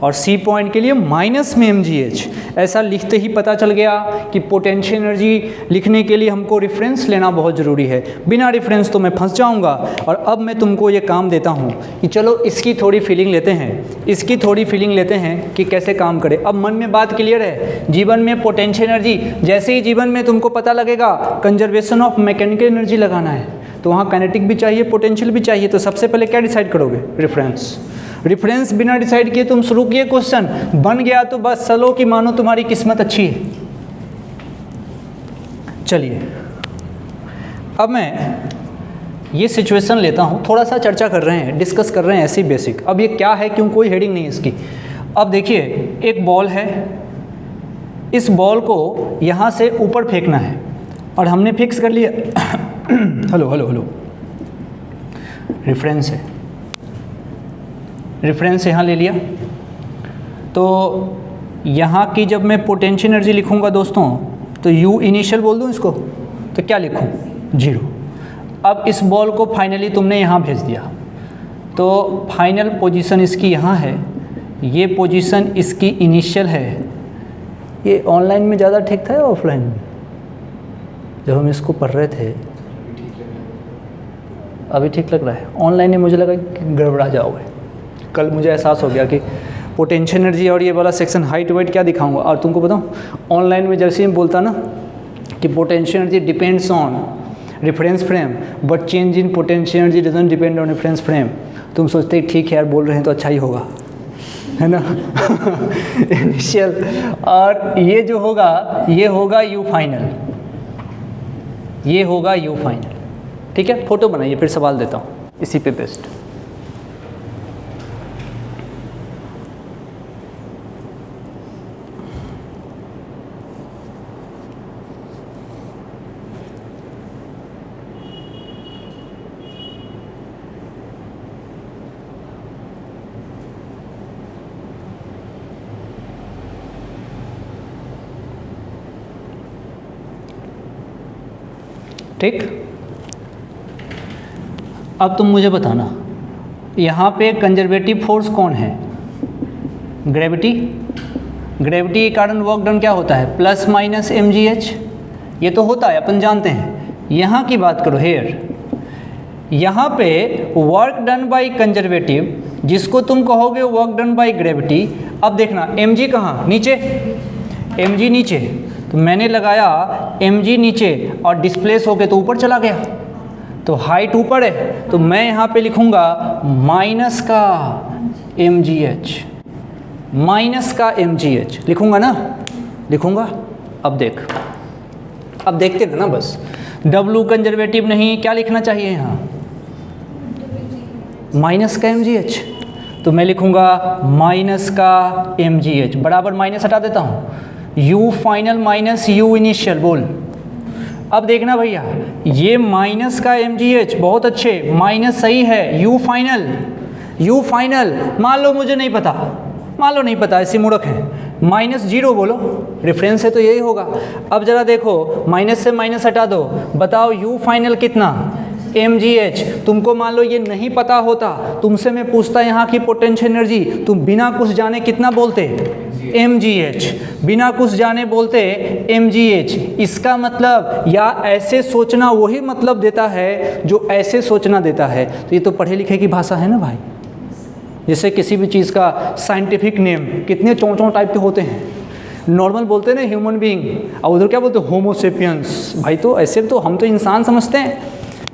Speaker 1: और सी पॉइंट के लिए माइनस में mgh। ऐसा लिखते ही पता चल गया कि पोटेंशियल एनर्जी लिखने के लिए हमको रेफरेंस लेना बहुत ज़रूरी है, बिना रेफरेंस तो मैं फंस जाऊंगा। और अब मैं तुमको ये काम देता हूँ कि चलो इसकी थोड़ी फीलिंग लेते हैं, इसकी थोड़ी फीलिंग लेते हैं कि कैसे काम करे। अब मन में बात क्लियर है, जीवन में पोटेंशियल एनर्जी, जैसे ही जीवन में तुमको पता लगेगा कंजर्वेशन ऑफ मैकेनिकल एनर्जी लगाना है, तो वहाँ काइनेटिक भी चाहिए, पोटेंशियल भी चाहिए। तो सबसे पहले क्या डिसाइड करोगे? रेफरेंस। रेफरेंस बिना डिसाइड किए तुम शुरू किए क्वेश्चन, बन गया तो बस चलो कि मानो तुम्हारी किस्मत अच्छी है। चलिए अब मैं ये सिचुएशन लेता हूँ, थोड़ा सा चर्चा कर रहे हैं, डिस्कस कर रहे हैं ऐसी बेसिक। अब ये क्या है, क्यों, कोई हेडिंग नहीं है इसकी। अब देखिए एक बॉल है, इस बॉल को यहाँ से ऊपर फेंकना है और हमने फिक्स कर लिया हेलो हेलो हेलो, रेफरेंस है, रेफरेंस यहाँ ले लिया। तो यहाँ की जब मैं पोटेंशियल एनर्जी लिखूँगा दोस्तों, तो U इनिशियल बोल दूँ इसको, तो क्या लिखूँ? 0। अब इस बॉल को फाइनली तुमने यहाँ भेज दिया, तो फाइनल पोजीशन इसकी यहाँ है, ये पोजीशन इसकी इनिशियल है। ये ऑनलाइन में ज़्यादा ठीक था या ऑफलाइन में? जब हम इसको पढ़ रहे थे अभी ठीक लग रहा है। ऑनलाइन में मुझे लगा कि गड़बड़ा जाओगे। कल मुझे एहसास हो गया कि पोटेंशियल एनर्जी और ये वाला सेक्शन हाइट वाइट क्या दिखाऊंगा। और तुमको बताऊं, ऑनलाइन में जैसे ही बोलता ना कि potential energy depends on reference frame but change in potential energy doesn't depend on reference frame, तुम सोचते ठीक है यार, बोल रहे हैं तो अच्छा ही होगा, है ना इनिशियल। और ये जो होगा ये होगा U फाइनल, ये होगा U फाइनल। ठीक है, फोटो बनाइए, फिर सवाल देता हूँ इसी पे बेस्ट। ठीक, अब तुम मुझे बताना यहाँ पे कंजर्वेटिव फोर्स कौन है? ग्रेविटी। ग्रेविटी के कारण वर्क डन क्या होता है? प्लस माइनस mgh, ये तो होता है, अपन जानते हैं। यहाँ की बात करो, हेयर, यहाँ पे वर्क डन बाय कंजर्वेटिव, जिसको तुम कहोगे वर्क डन बाय ग्रेविटी। अब देखना mg कहाँ? नीचे, mg नीचे, तो मैंने लगाया mg नीचे और डिस्प्लेस होके तो ऊपर चला गया, तो हाइट ऊपर है, तो मैं यहाँ पे लिखूँगा माइनस का mgh, माइनस का mgh लिखूँगा ना, लिखूँगा। अब देख, अब देखते रहना बस, W कंजर्वेटिव नहीं, क्या लिखना चाहिए यहाँ? माइनस का mgh, तो मैं लिखूँगा माइनस का mgh बराबर माइनस हटा देता हूँ, U final minus U initial, बोल। अब देखना भैया, ये माइनस का mgh, बहुत अच्छे, माइनस सही है, U फाइनल, U फाइनल मान लो मुझे नहीं पता, मान लो नहीं पता, ऐसी मूर्ख है, -0 बोलो, रेफरेंस है तो यही होगा। अब जरा देखो, माइनस से माइनस हटा दो, बताओ U फाइनल कितना? mgh। तुमको मान लो ये नहीं पता होता, तुमसे मैं पूछता यहाँ की पोटेंशियल एनर्जी, तुम बिना कुछ जाने कितना बोलते? mgh, बिना कुछ जाने बोलते mgh। इसका मतलब, या ऐसे सोचना वही मतलब देता है जो ऐसे सोचना देता है। तो ये तो पढ़े लिखे की भाषा है ना भाई। जैसे किसी भी चीज़ का साइंटिफिक नेम कितने चौं टाइप के होते हैं, नॉर्मल बोलते हैं ना ह्यूमन बीइंग, और उधर क्या बोलते हैं? होमो सेपियंस। भाई तो ऐसे तो हम तो इंसान समझते हैं,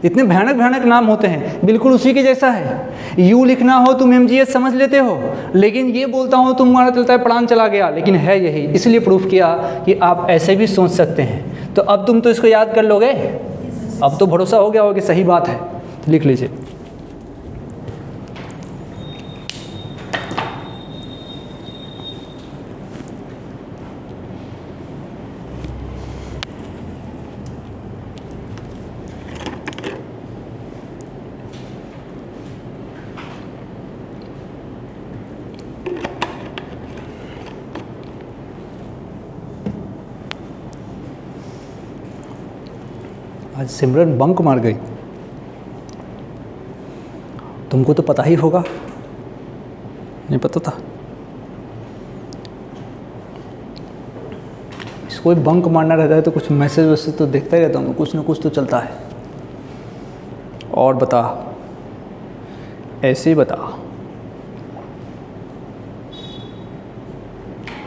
Speaker 1: इतने भयानक भयानक नाम होते हैं, बिल्कुल उसी के जैसा है। यू लिखना हो तुम mgh समझ लेते हो, लेकिन ये बोलता हूँ तुम्हारा चलता है प्राण चला गया, लेकिन है यही। इसलिए प्रूफ किया कि आप ऐसे भी सोच सकते हैं। तो अब तुम तो इसको याद कर लोगे, अब तो भरोसा हो गया हो कि सही बात है, तो लिख लीजिए। आज सिमरन बंक मार गई, तुमको तो पता ही होगा, नहीं पता था? इसको बंक मारना रहता है तो कुछ मैसेज वैसेज तो देखता ही रहता हूँ, कुछ ना कुछ तो चलता है। और बता, ऐसे ही बता।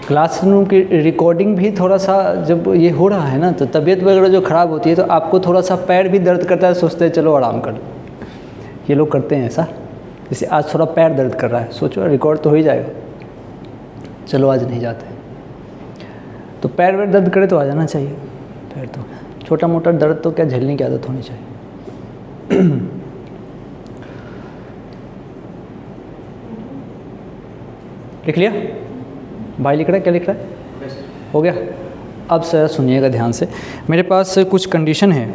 Speaker 1: क्लासरूम की रिकॉर्डिंग भी थोड़ा सा जब ये हो रहा है ना, तो तबीयत वगैरह जो ख़राब होती है तो आपको थोड़ा सा पैर भी दर्द करता है, सोचते हैं चलो आराम कर लो। ये लोग करते हैं ऐसा, जैसे आज थोड़ा पैर दर्द कर रहा है, सोचो रिकॉर्ड तो हो ही जाएगा, चलो आज नहीं जाते। तो पैर वैर दर्द करे तो आ जाना चाहिए। पैर तो छोटा मोटा दर्द तो क्या झेलने की आदत होनी चाहिए। लिख लिया? भाई लिख रहा है, क्या लिख रहा है? हो गया? अब सर सुनिएगा ध्यान से, मेरे पास कुछ कंडीशन है,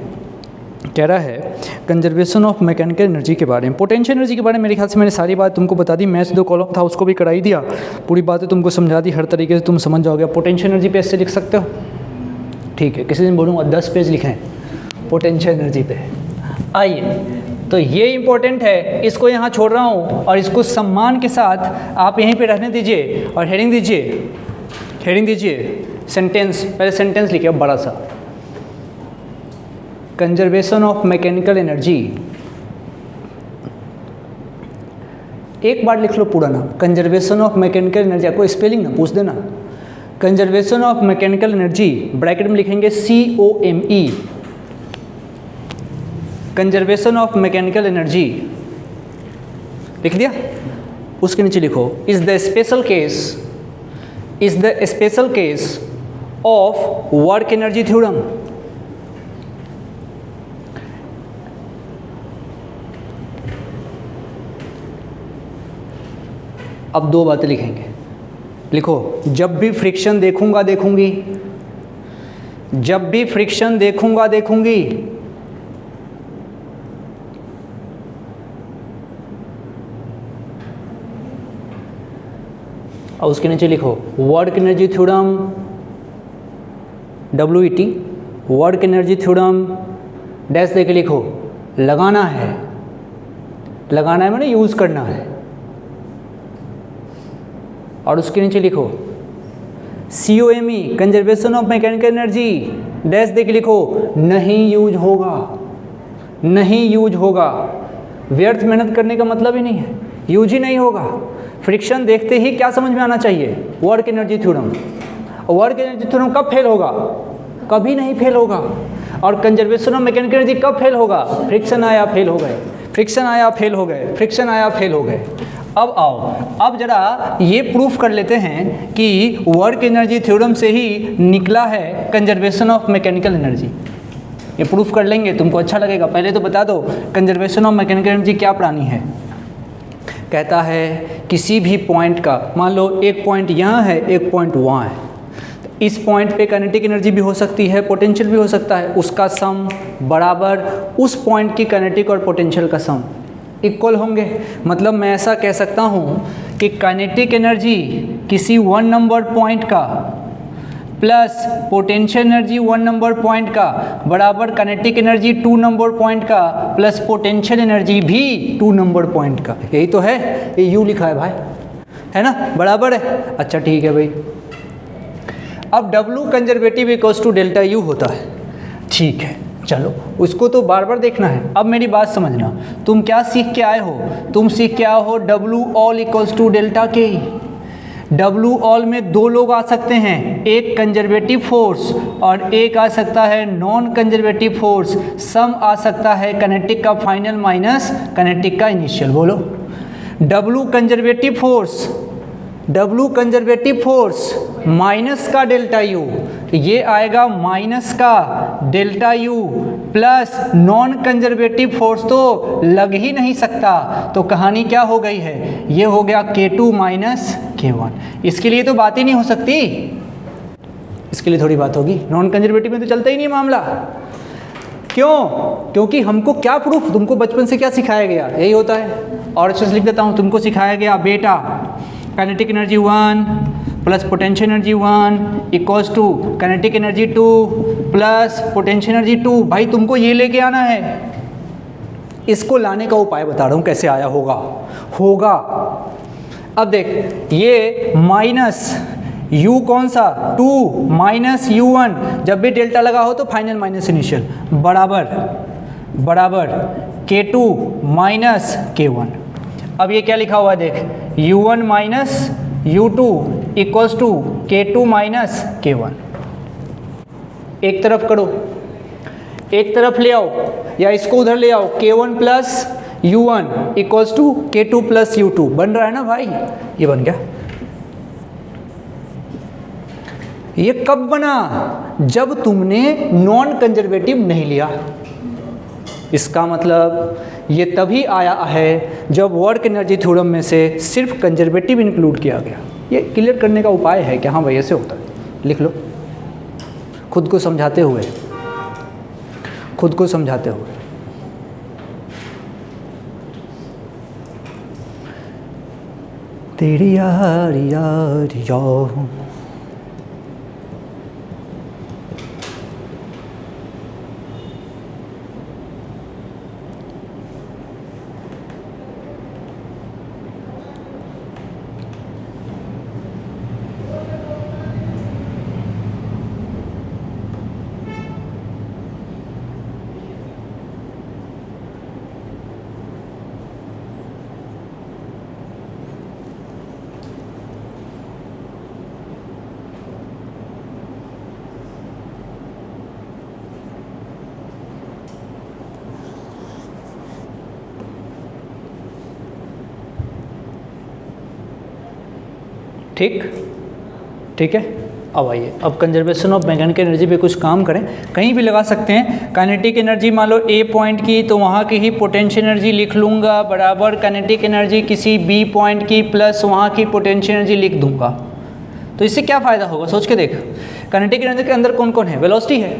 Speaker 1: कह रहा है कंजर्वेशन ऑफ मैकेनिकल एनर्जी के बारे में। पोटेंशियल एनर्जी के बारे में मेरे ख्याल से मैंने सारी बात तुमको बता दी, मैथ्स 2 कॉलम था उसको भी कराई दिया, पूरी बातें तुमको समझा दी, हर तरीके से तुम समझ जाओगे। पोटेंशियल एनर्जी पे ऐसे लिख सकते हो, ठीक है? किसी दिन बोलूँगा 10 पेज लिखें पोटेंशियल एनर्जी पे। आइए, तो ये इम्पोर्टेंट है, इसको यहाँ छोड़ रहा हूँ और इसको सम्मान के साथ आप यहीं पे रहने दीजिए और हेडिंग दीजिए, हेडिंग दीजिए सेंटेंस। पहले सेंटेंस लिखिए बड़ा सा, कंजर्वेशन ऑफ मैकेनिकल एनर्जी। एक बार लिख लो पूरा नाम, कंजर्वेशन ऑफ मैकेनिकल एनर्जी। आपको स्पेलिंग ना पूछ देना, conservation of mechanical energy, bracket में लिखेंगे COME, conservation of mechanical energy. लिख दिया? उसके नीचे लिखो is the special case, is the special case of work energy theorem. अब 2 बातें लिखेंगे, लिखो जब भी फ्रिक्शन देखूंगा देखूंगी, जब भी फ्रिक्शन देखूंगा देखूंगी, और उसके नीचे लिखो work energy theorem, WET, work energy theorem, dash देके लिखो लगाना है, लगाना है मैंने यूज़ करना है, और उसके नीचे लिखो COME, conservation of mechanical energy, dash देके लिखो नहीं यूज होगा, नहीं यूज होगा। व्यर्थ मेहनत करने का मतलब ही नहीं है, यूज ही नहीं होगा। फ्रिक्शन देखते ही क्या समझ में आना चाहिए? Work energy theorem. Work energy theorem कब फेल होगा? कभी नहीं फेल होगा। और कंजर्वेशन ऑफ मैकेनिकल एनर्जी कब फेल होगा? फ्रिक्शन आया फेल हो गए, फ्रिक्शन आया फेल हो गए, फ्रिक्शन आया फेल हो गए। अब आओ, अब जरा ये प्रूफ कर लेते हैं कि वर्क एनर्जी थ्योरम से ही निकला है कंजर्वेशन ऑफ मैकेनिकल एनर्जी। ये प्रूफ कर लेंगे, तुमको अच्छा लगेगा। पहले तो बता दो कंजर्वेशन ऑफ मैकेनिकल एनर्जी क्या प्राणी है। कहता है किसी भी पॉइंट का, मान लो एक पॉइंट यहाँ है, एक पॉइंट वहाँ है, इस पॉइंट पे काइनेटिक एनर्जी भी हो सकती है, पोटेंशियल भी हो सकता है, उसका सम बराबर उस पॉइंट की काइनेटिक और पोटेंशियल का सम इक्वल होंगे। मतलब मैं ऐसा कह सकता हूँ कि काइनेटिक एनर्जी किसी 1 नंबर पॉइंट का plus potential energy 1 number point का बराबर काइनेटिक एनर्जी 2 नंबर पॉइंट का प्लस पोटेंशियल एनर्जी भी 2 नंबर पॉइंट का। यही तो है, ये यू लिखा है भाई, है ना? बराबर है। अच्छा ठीक है भाई। अब W conservative equals to delta U होता है, ठीक है, चलो उसको तो बार बार देखना है। अब मेरी बात समझना, तुम क्या सीख के आए हो? तुम सीख के आए हो W all equals to delta K। W all में 2 लोग आ सकते हैं, एक कंजर्वेटिव फोर्स और एक आ सकता है नॉन कंजर्वेटिव फोर्स। सम आ सकता है काइनेटिक का फाइनल माइनस काइनेटिक का इनिशियल। बोलो W conservative force, W conservative force minus का डेल्टा U, तो ये आएगा माइनस का delta U plus non conservative force तो लग ही नहीं सकता, तो कहानी क्या हो गई है? ये हो गया K2 माइनस K1। इसके लिए तो बात ही नहीं हो सकती, इसके लिए थोड़ी बात होगी। नॉन कंजर्वेटिव में तो चलता ही नहीं मामला। क्यों? क्योंकि हमको क्या प्रूफ, तुमको बचपन से क्या सिखाया गया? यही होता है। और अच्छे से लिख देता हूँ, तुमको सिखाया गया बेटा kinetic energy 1 plus potential energy 1 equals to kinetic energy 2 plus potential energy 2। भाई तुमको ये लेके आना है, इसको लाने का उपाय बता रहा हूँ कैसे आया होगा। अब देख ये माइनस U कौन सा 2 माइनस U1, जब भी डेल्टा लगा हो तो फाइनल माइनस इनिशियल बराबर K2 माइनस K1। अब ये क्या लिखा हुआ है देख, U1 minus U2 equals to K2 minus K1। एक तरफ करो, एक तरफ ले आओ या इसको उधर ले आओ, K1 plus U1 equals to K2 plus U2। बन रहा है ना भाई, ये बन गया। ये कब बना? जब तुमने नॉन कंजर्वेटिव नहीं लिया। इसका मतलब ये तभी आया है जब वर्क एनर्जी थ्योरम में से सिर्फ कंजर्वेटिव इंक्लूड किया गया। ये क्लियर करने का उपाय है कि हाँ भाई ऐसे होता है। लिख लो खुद को समझाते हुए, खुद को समझाते हुए। तेरी यार यार यार ठीक ठीक है। अब आइए, अब कंजर्वेशन ऑफ मैकेनिकल एनर्जी पे कुछ काम करें। कहीं भी लगा सकते हैं। काइनेटिक एनर्जी मान लो ए पॉइंट की, तो वहाँ की ही पोटेंशियल एनर्जी लिख लूँगा बराबर काइनेटिक एनर्जी किसी बी पॉइंट की प्लस वहाँ की पोटेंशियल एनर्जी लिख दूँगा। तो इससे क्या फ़ायदा होगा सोच के देख। काइनेटिक एनर्जी के अंदर कौन कौन है? वेलोसिटी है।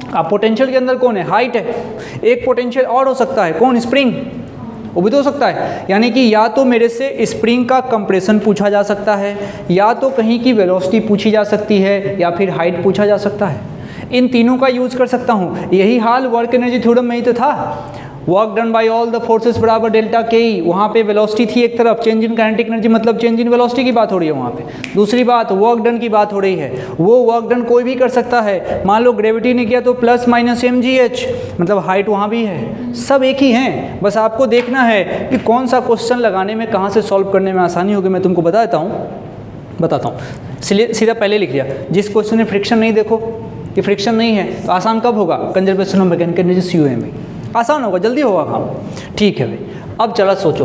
Speaker 1: अब पोटेंशियल के अंदर कौन है? हाइट है। एक पोटेंशियल और हो सकता है, कौन? स्प्रिंग, वो भी तो हो सकता है। यानी कि या तो मेरे से स्प्रिंग का कंप्रेशन पूछा जा सकता है, या तो कहीं की वेलोसिटी पूछी जा सकती है, या फिर हाइट पूछा जा सकता है। इन तीनों का यूज़ कर सकता हूँ। यही हाल वर्क एनर्जी थ्योरम में ही तो था। Work done by all the forces बराबर डेल्टा के ई। वहाँ पे वेलोसिटी थी एक तरफ, चेंज इन काइनेटिक एनर्जी मतलब चेंज इन वेलोसिटी की बात हो रही है वहाँ पे। दूसरी बात वर्क डन की बात हो रही है। वो वर्क डन कोई भी कर सकता है। मान लो ग्रेविटी ने किया तो प्लस माइनस mgh, मतलब हाइट वहाँ भी है। सब एक ही हैं। बस आपको देखना है कि कौन सा क्वेश्चन लगाने में, कहाँ से सॉल्व करने में आसानी होगी। मैं तुमको बताता हूँ। सीधा पहले लिख दिया। जिस क्वेश्चन में फ्रिक्शन नहीं, देखो कि फ्रिक्शन नहीं है, तो आसान कब होगा? Conservation of mechanical energy COM में आसान होगा, जल्दी होगा काम। ठीक है भाई, अब चला सोचो।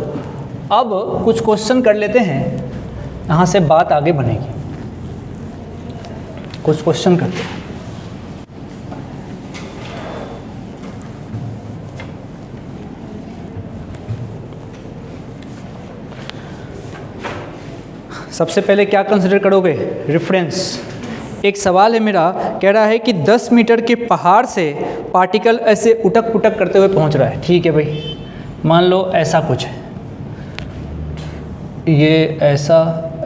Speaker 1: अब कुछ क्वेश्चन कर लेते हैं, यहाँ से बात आगे बनेगी। कुछ क्वेश्चन करते हैं। सबसे पहले क्या कंसिडर करोगे? रेफरेंस। एक सवाल है मेरा, कह रहा है कि 10 मीटर के पहाड़ से पार्टिकल ऐसे उटक पुटक करते हुए पहुंच रहा है। ठीक है भाई, मान लो ऐसा कुछ है, ये ऐसा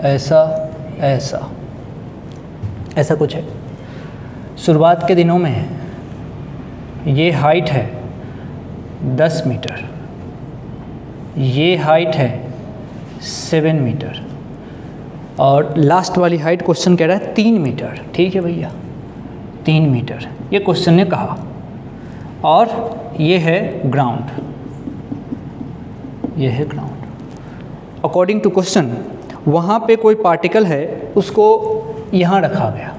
Speaker 1: ऐसा ऐसा ऐसा कुछ है। शुरुआत के दिनों में है। ये हाइट है 10 मीटर, ये हाइट है 7 मीटर, और लास्ट वाली हाइट क्वेश्चन कह रहा है 3 मीटर। ठीक है भैया, 3 मीटर ये क्वेश्चन ने कहा। और ये है ग्राउंड, ये है ग्राउंड। अकॉर्डिंग टू क्वेश्चन वहाँ पे कोई पार्टिकल है, उसको यहाँ रखा गया।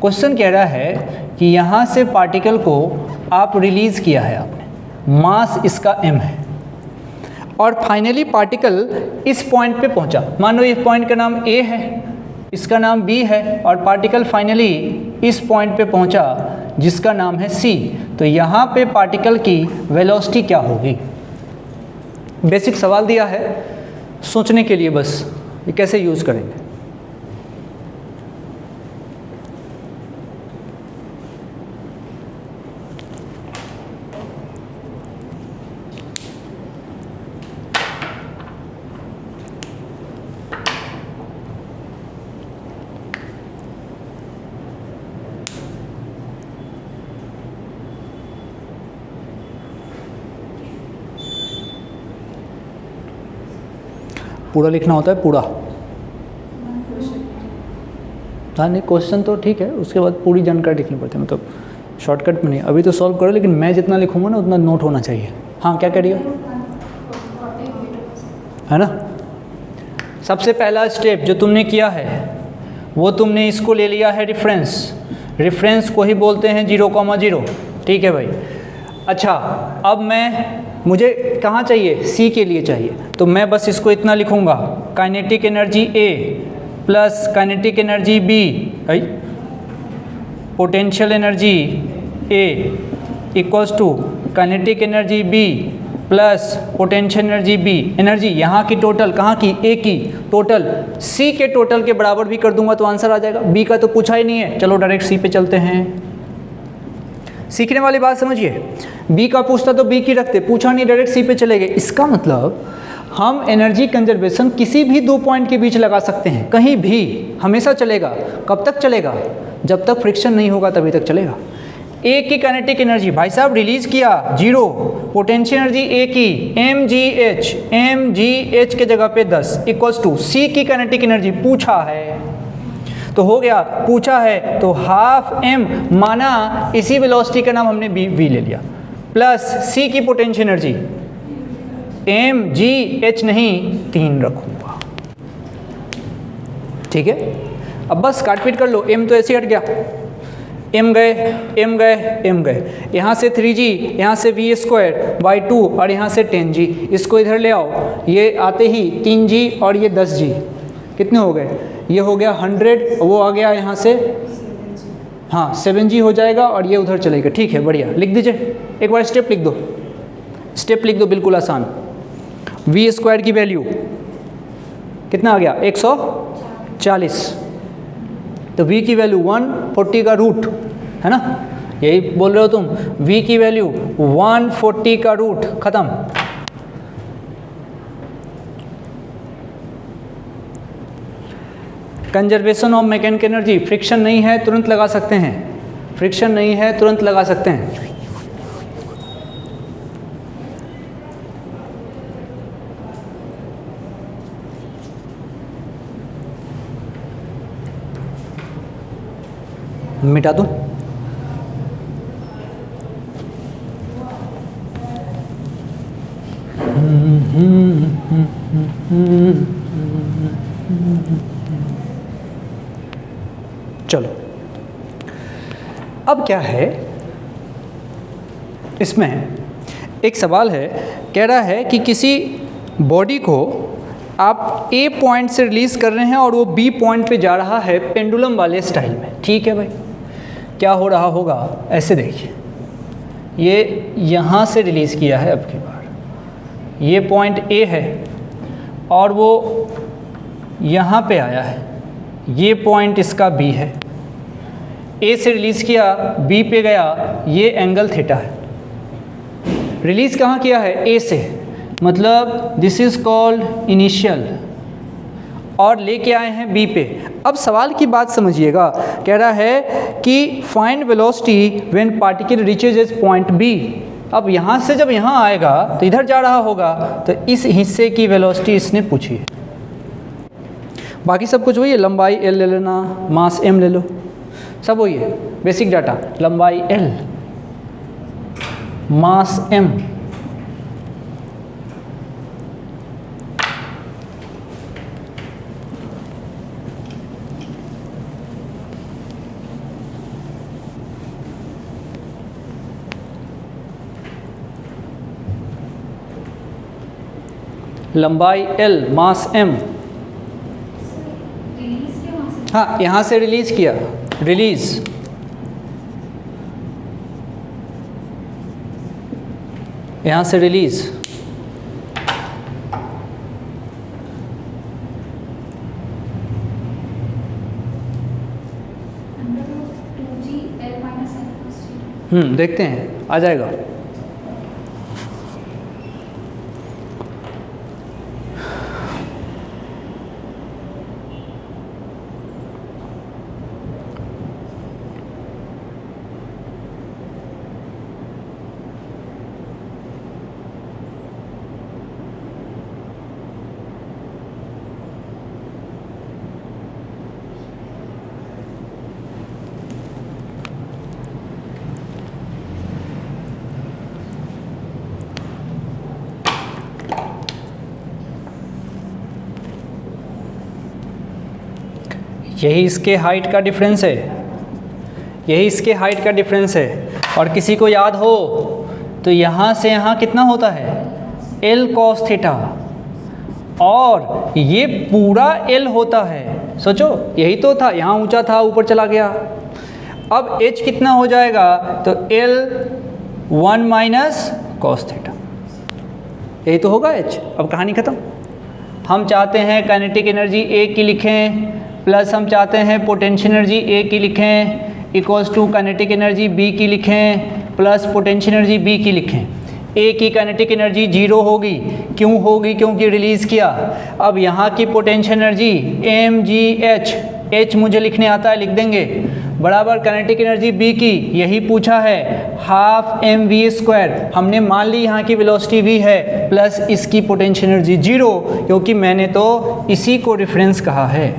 Speaker 1: क्वेश्चन कह रहा है कि यहाँ से पार्टिकल को आप रिलीज़ किया है आपने, मास इसका m है, और फाइनली पार्टिकल इस पॉइंट पे पहुंचा। मान लो इस पॉइंट का नाम A है, इसका नाम B है, और पार्टिकल फाइनली इस पॉइंट पे पहुंचा जिसका नाम है C। तो यहाँ पे पार्टिकल की वेलोसिटी क्या होगी? बेसिक सवाल दिया है सोचने के लिए, बस ये कैसे यूज़ करेंगे। पूरा लिखना होता है, पूरा। हाँ नहीं, क्वेश्चन तो ठीक है, उसके बाद पूरी जानकारी लिखनी पड़ती है, मतलब शॉर्टकट में नहीं। अभी तो सॉल्व करो, लेकिन मैं जितना लिखूंगा ना उतना नोट होना चाहिए। हाँ क्या कह रही हो? है ना, सबसे पहला स्टेप जो तुमने किया है वो तुमने इसको ले लिया है रेफरेंस को ही बोलते हैं 0,0, ठीक है भाई। अच्छा, अब मुझे कहाँ चाहिए, सी के लिए चाहिए, तो मैं बस इसको इतना लिखूँगा, kinetic energy A plus kinetic energy B, potential energy A equals to kinetic energy B plus potential energy B. Energy यहाँ की टोटल, कहाँ की, ए की टोटल, सी के टोटल के बराबर भी कर दूंगा तो आंसर आ जाएगा। बी का तो पूछा ही नहीं है, चलो डायरेक्ट सी पे चलते हैं। सीखने वाली बात समझिए, बी का पूछता तो बी की रखते, पूछा नहीं डायरेक्ट सी पे चले गए। इसका मतलब हम एनर्जी कंजर्वेशन किसी भी 2 पॉइंट के बीच लगा सकते हैं, कहीं भी, हमेशा चलेगा। कब तक चलेगा, जब तक फ्रिक्शन नहीं होगा तभी तक चलेगा। ए की काइनेटिक एनर्जी भाई साहब रिलीज किया 0, पोटेंशियल एनर्जी ए की mgh के जगह पे 10 इक्वल्स टू सी की काइनेटिक एनर्जी पूछा है तो हो गया, पूछा है तो हाफ m माना, इसी वेलोसिटी का नाम हमने v ले लिया, प्लस सी की पोटेंशियल एनर्जी mgh नहीं 3 रखूंगा, ठीक है। अब बस काट पीट कर लो, m तो ऐसे हट गया, m गए, यहाँ से 3g, यहाँ से v²/2 और यहाँ से 10g, इसको इधर ले आओ, ये आते ही 3g और ये 10g कितने हो गए, ये हो गया 100, वो आ गया यहाँ से, हाँ 7g हो जाएगा और ये उधर चलेगा, ठीक है बढ़िया। लिख दीजिए, एक बार स्टेप लिख दो, बिल्कुल आसान। v² की वैल्यू कितना आ गया 140, तो v की वैल्यू 140 का रूट है ना, यही बोल रहे हो तुम, v की वैल्यू 140 का रूट, खत्म। Conservation of mechanical energy, friction नहीं है तुरंत लगा सकते हैं, फ्रिक्शन नहीं है तुरंत लगा सकते हैं। मिटा दूं, चलो। अब क्या है, इसमें एक सवाल है, कह रहा है कि किसी बॉडी को आप ए पॉइंट से रिलीज़ कर रहे हैं और वो बी पॉइंट पे जा रहा है पेंडुलम वाले स्टाइल में, ठीक है भाई। क्या हो रहा होगा, ऐसे देखिए, ये यहाँ से रिलीज़ किया है, अब की बार ये पॉइंट ए है और वो यहाँ पे आया है, ये पॉइंट इसका बी है, ए से रिलीज़ किया बी पे गया, ये एंगल थीटा है। रिलीज़ कहाँ किया है, ए से, मतलब दिस इज़ कॉल्ड इनिशियल, और लेके आए हैं बी पे। अब सवाल की बात समझिएगा, कह रहा है कि find velocity when particle reaches as point B. अब यहाँ से जब यहाँ आएगा तो इधर जा रहा होगा, तो इस हिस्से की वेलोसिटी इसने पूछी है। बाकी सब कुछ वही है, लंबाई l ले लेना, मास m ले लो, सब वही है, बेसिक डाटा, लंबाई l, मास m, लंबाई l, मास m। हाँ, यहाँ से रिलीज़ किया, रिलीज़, यहाँ से रिलीज़, देखते हैं आ जाएगा। यही इसके हाइट का डिफरेंस है, यही इसके हाइट का डिफरेंस है। और किसी को याद हो तो यहाँ से यहाँ कितना होता है, L cos थीटा, और ये पूरा L होता है। सोचो यही तो था, यहाँ ऊंचा था ऊपर चला गया। अब H कितना हो जाएगा, तो L 1 माइनस कॉस थीटा, यही तो होगा H। अब कहानी ख़त्म। हम चाहते हैं काइनेटिक एनर्जी A की लिखें, प्लस हम चाहते हैं पोटेंशियल एनर्जी A की लिखें, equals to kinetic energy B की लिखें, प्लस पोटेंशियल एनर्जी B की लिखें। A की काइनेटिक एनर्जी 0 होगी, क्यों होगी, क्योंकि रिलीज़ किया। अब यहाँ की पोटेंशियल एनर्जी mgh, H मुझे लिखने आता है लिख देंगे, बराबर काइनेटिक एनर्जी B की, यही पूछा है, हाफ mv²। हमने मान ली यहाँ की वेलोसिटी v है, प्लस इसकी पोटेंशियल एनर्जी 0, क्योंकि मैंने तो इसी को रेफरेंस कहा है।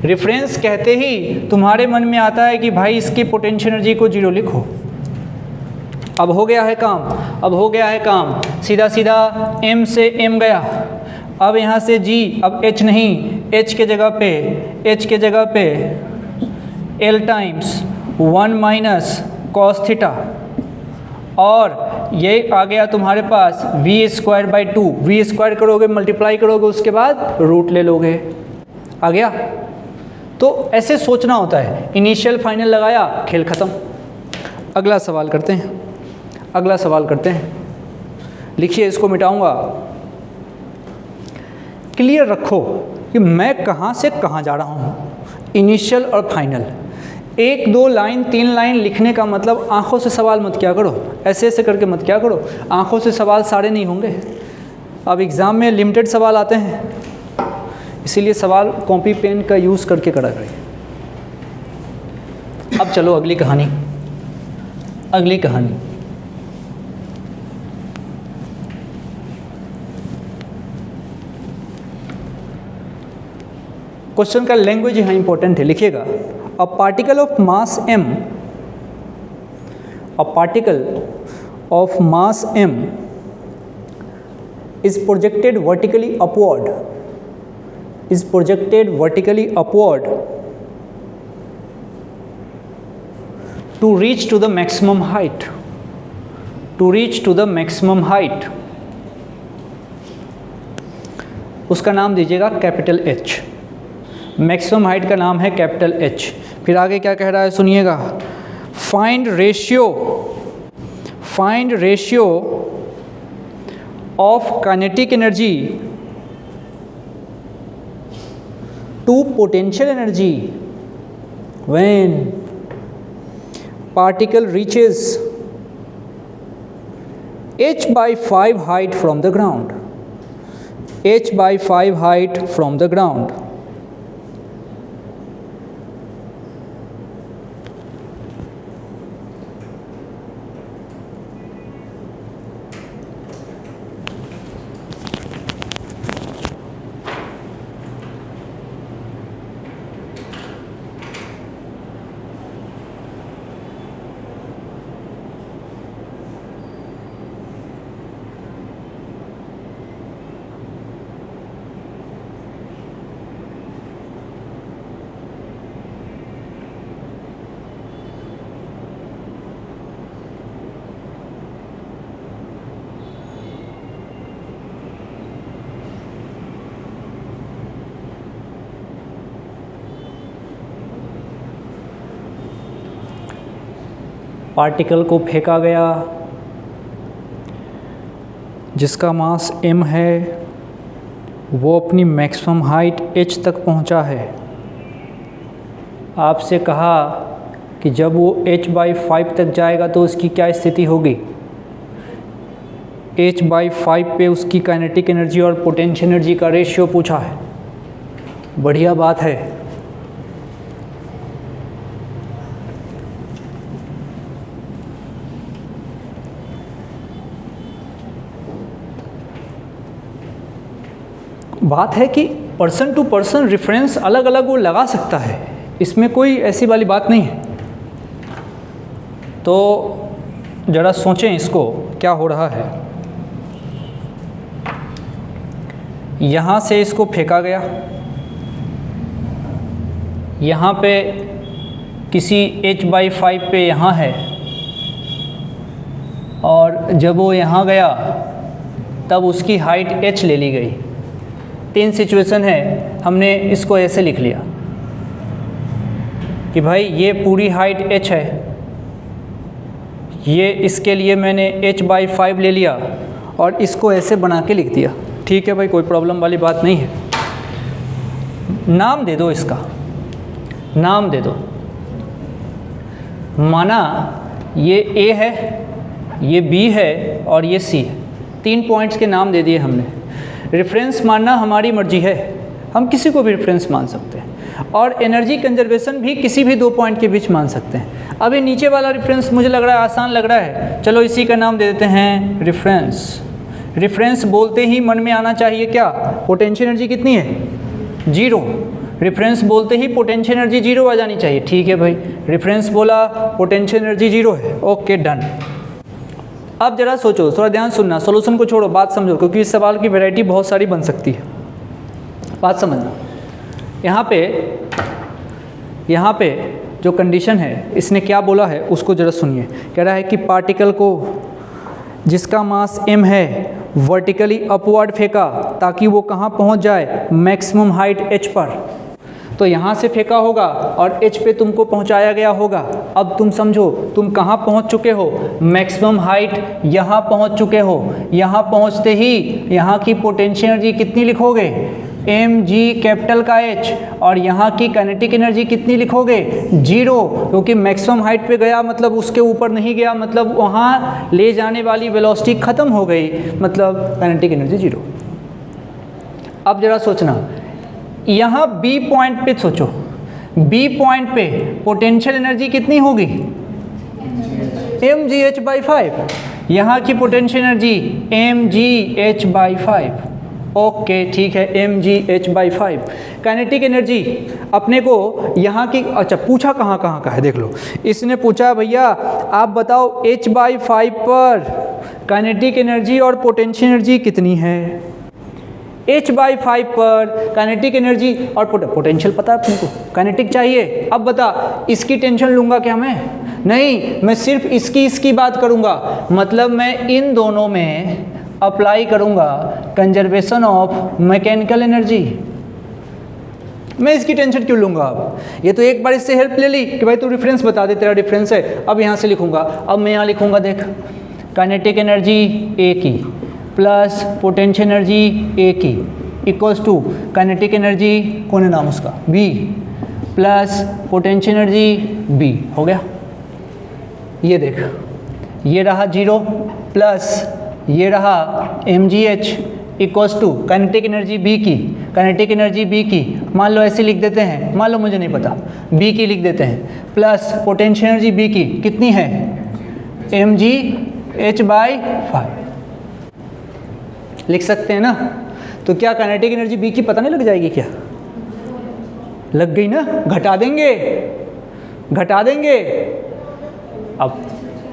Speaker 1: रेफरेंस कहते ही तुम्हारे मन में आता है कि भाई इसकी पोटेंशियल एनर्जी को 0 लिखो। अब हो गया है काम, अब हो गया है काम, सीधा सीधा m से m गया। अब यहाँ से g, अब h नहीं, h के जगह पे L times 1 minus cos theta, और ये आ गया तुम्हारे पास v²/2। v² करोगे, मल्टीप्लाई करोगे, उसके बाद रूट ले लोगे, आ गया। तो ऐसे सोचना होता है, इनिशियल फाइनल लगाया, खेल ख़त्म। अगला सवाल करते हैं, अगला सवाल करते हैं। लिखिए, इसको मिटाऊंगा। क्लियर रखो कि मैं कहाँ से कहाँ जा रहा हूँ, इनिशियल और फाइनल। 1, 2 लाइन 3 लाइन लिखने का मतलब आंखों से सवाल मत क्या करो, ऐसे ऐसे करके मत क्या करो। आंखों से सवाल सारे नहीं होंगे, अब एग्ज़ाम में लिमिटेड सवाल आते हैं, इसीलिए सवाल कॉपी पेन का यूज़ करके करा करिए। अब चलो अगली कहानी, अगली कहानी। क्वेश्चन का लैंग्वेज यहाँ इंपॉर्टेंट है, लिखिएगा। A particle of mass m, a particle of mass m is projected vertically upward, is projected vertically upward to reach to the maximum height, to reach to the maximum height। उसका नाम दीजिएगा capital H, maximum height का नाम है capital H। फिर आगे क्या कह रहा है सुनिएगा, find ratio of kinetic energy to potential energy when particle reaches h/5 height from the ground, h/5 height from the ground। Particle को फेंका गया जिसका मास m है, वो अपनी मैक्सिमम हाइट h तक पहुंचा है। आपसे कहा कि जब वो h/5 तक जाएगा तो उसकी क्या स्थिति होगी, h/5 पे उसकी काइनेटिक एनर्जी और पोटेंशियल एनर्जी का रेशियो पूछा है। बढ़िया बात है। बात है कि पर्सन टू पर्सन रेफरेंस अलग अलग वो लगा सकता है, इसमें कोई ऐसी वाली बात नहीं है। तो ज़रा सोचें इसको क्या हो रहा है। यहाँ से इसको फेंका गया, यहाँ पे किसी h/5 पे यहाँ है, और जब वो यहाँ गया तब उसकी हाइट h ले ली गई। 3 सिचुएशन है, हमने इसको ऐसे लिख लिया कि भाई ये पूरी हाइट h है, ये इसके लिए मैंने h/5 ले लिया और इसको ऐसे बना के लिख दिया। ठीक है भाई, कोई प्रॉब्लम वाली बात नहीं है। नाम दे दो, इसका नाम दे दो। माना ये A है, ये B है और ये C है। 3 पॉइंट्स के नाम दे दिए हमने। रेफरेंस मानना हमारी मर्जी है, हम किसी को भी रेफरेंस मान सकते हैं, और एनर्जी कंजर्वेशन भी किसी भी 2 पॉइंट के बीच मान सकते हैं। अभी नीचे वाला रेफरेंस मुझे लग रहा है आसान लग रहा है, चलो इसी का नाम दे देते हैं रेफरेंस। रेफरेंस बोलते ही मन में आना चाहिए क्या? पोटेंशियल एनर्जी कितनी है? 0। रेफरेंस बोलते ही पोटेंशियल एनर्जी 0 आ जानी चाहिए। ठीक है भाई, रेफरेंस बोला, पोटेंशियल एनर्जी 0 है, ओके डन। अब जरा सोचो, थोड़ा ध्यान सुनना, सॉल्यूशन को छोड़ो, बात समझो, क्योंकि इस सवाल की वैरायटी बहुत सारी बन सकती है। बात समझना, यहाँ पे जो कंडीशन है, इसने क्या बोला है उसको जरा सुनिए। कह रहा है कि पार्टिकल को जिसका मास m है वर्टिकली अपवर्ड फेंका ताकि वो कहाँ पहुँच जाए? मैक्सिमम हाइट h पर। तो यहाँ से फेंका होगा और h पे तुमको पहुँचाया गया होगा। अब तुम समझो, तुम कहाँ पहुँच चुके हो? मैक्सिमम हाइट यहाँ पहुँच चुके हो। यहाँ पहुँचते ही यहाँ की पोटेंशियल एनर्जी कितनी लिखोगे? mg कैपिटल का H, और यहाँ की काइनेटिक एनर्जी कितनी लिखोगे? 0, क्योंकि मैक्सिमम हाइट पे गया मतलब उसके ऊपर नहीं गया, मतलब वहाँ ले जाने वाली वेलोसिटी ख़त्म हो गई, मतलब काइनेटिक एनर्जी 0। अब जरा सोचना, यहाँ B पॉइंट पे सोचो, B पॉइंट पे पोटेंशियल एनर्जी कितनी होगी? mgh/5। यहाँ की पोटेंशियल एनर्जी mgh/5। ओके ठीक है, mgh/5। काइनेटिक एनर्जी अपने को यहाँ की, अच्छा पूछा कहाँ कहाँ का है देख लो। इसने पूछा भैया आप बताओ h/5 पर काइनेटिक एनर्जी और पोटेंशियल एनर्जी कितनी है? h/5 पर काइनेटिक एनर्जी और पोटेंशियल पता है अपने को, काइनेटिक चाहिए। अब बता, इसकी टेंशन लूँगा क्या मैं? नहीं, मैं सिर्फ इसकी बात करूँगा, मतलब मैं इन दोनों में अप्लाई करूँगा कंजर्वेशन ऑफ मैकेनिकल एनर्जी। मैं इसकी टेंशन क्यों लूँगा? अब ये तो एक बार इससे हेल्प ले ली कि भाई तू रेफरेंस बता दे, तेरा रेफरेंस है। अब यहाँ से लिखूँगा, अब मैं यहाँ लिखूँगा, देख काइनेटिक एनर्जी A की प्लस पोटेंशियल एनर्जी A की इक्वल्स टू काइनेटिक एनर्जी, कौन है नाम उसका? B plus potential energy B। हो गया, ये देख, ये रहा 0 प्लस ये रहा mgh equals to kinetic energy B की, काइनेटिक एनर्जी B की मान लो ऐसे लिख देते हैं, मान लो मुझे नहीं पता, B की लिख देते हैं, प्लस पोटेंशियल एनर्जी B की कितनी है? mgh/5 लिख सकते हैं ना। तो क्या काइनेटिक एनर्जी B की पता नहीं लग जाएगी क्या? लग गई ना, घटा देंगे। अब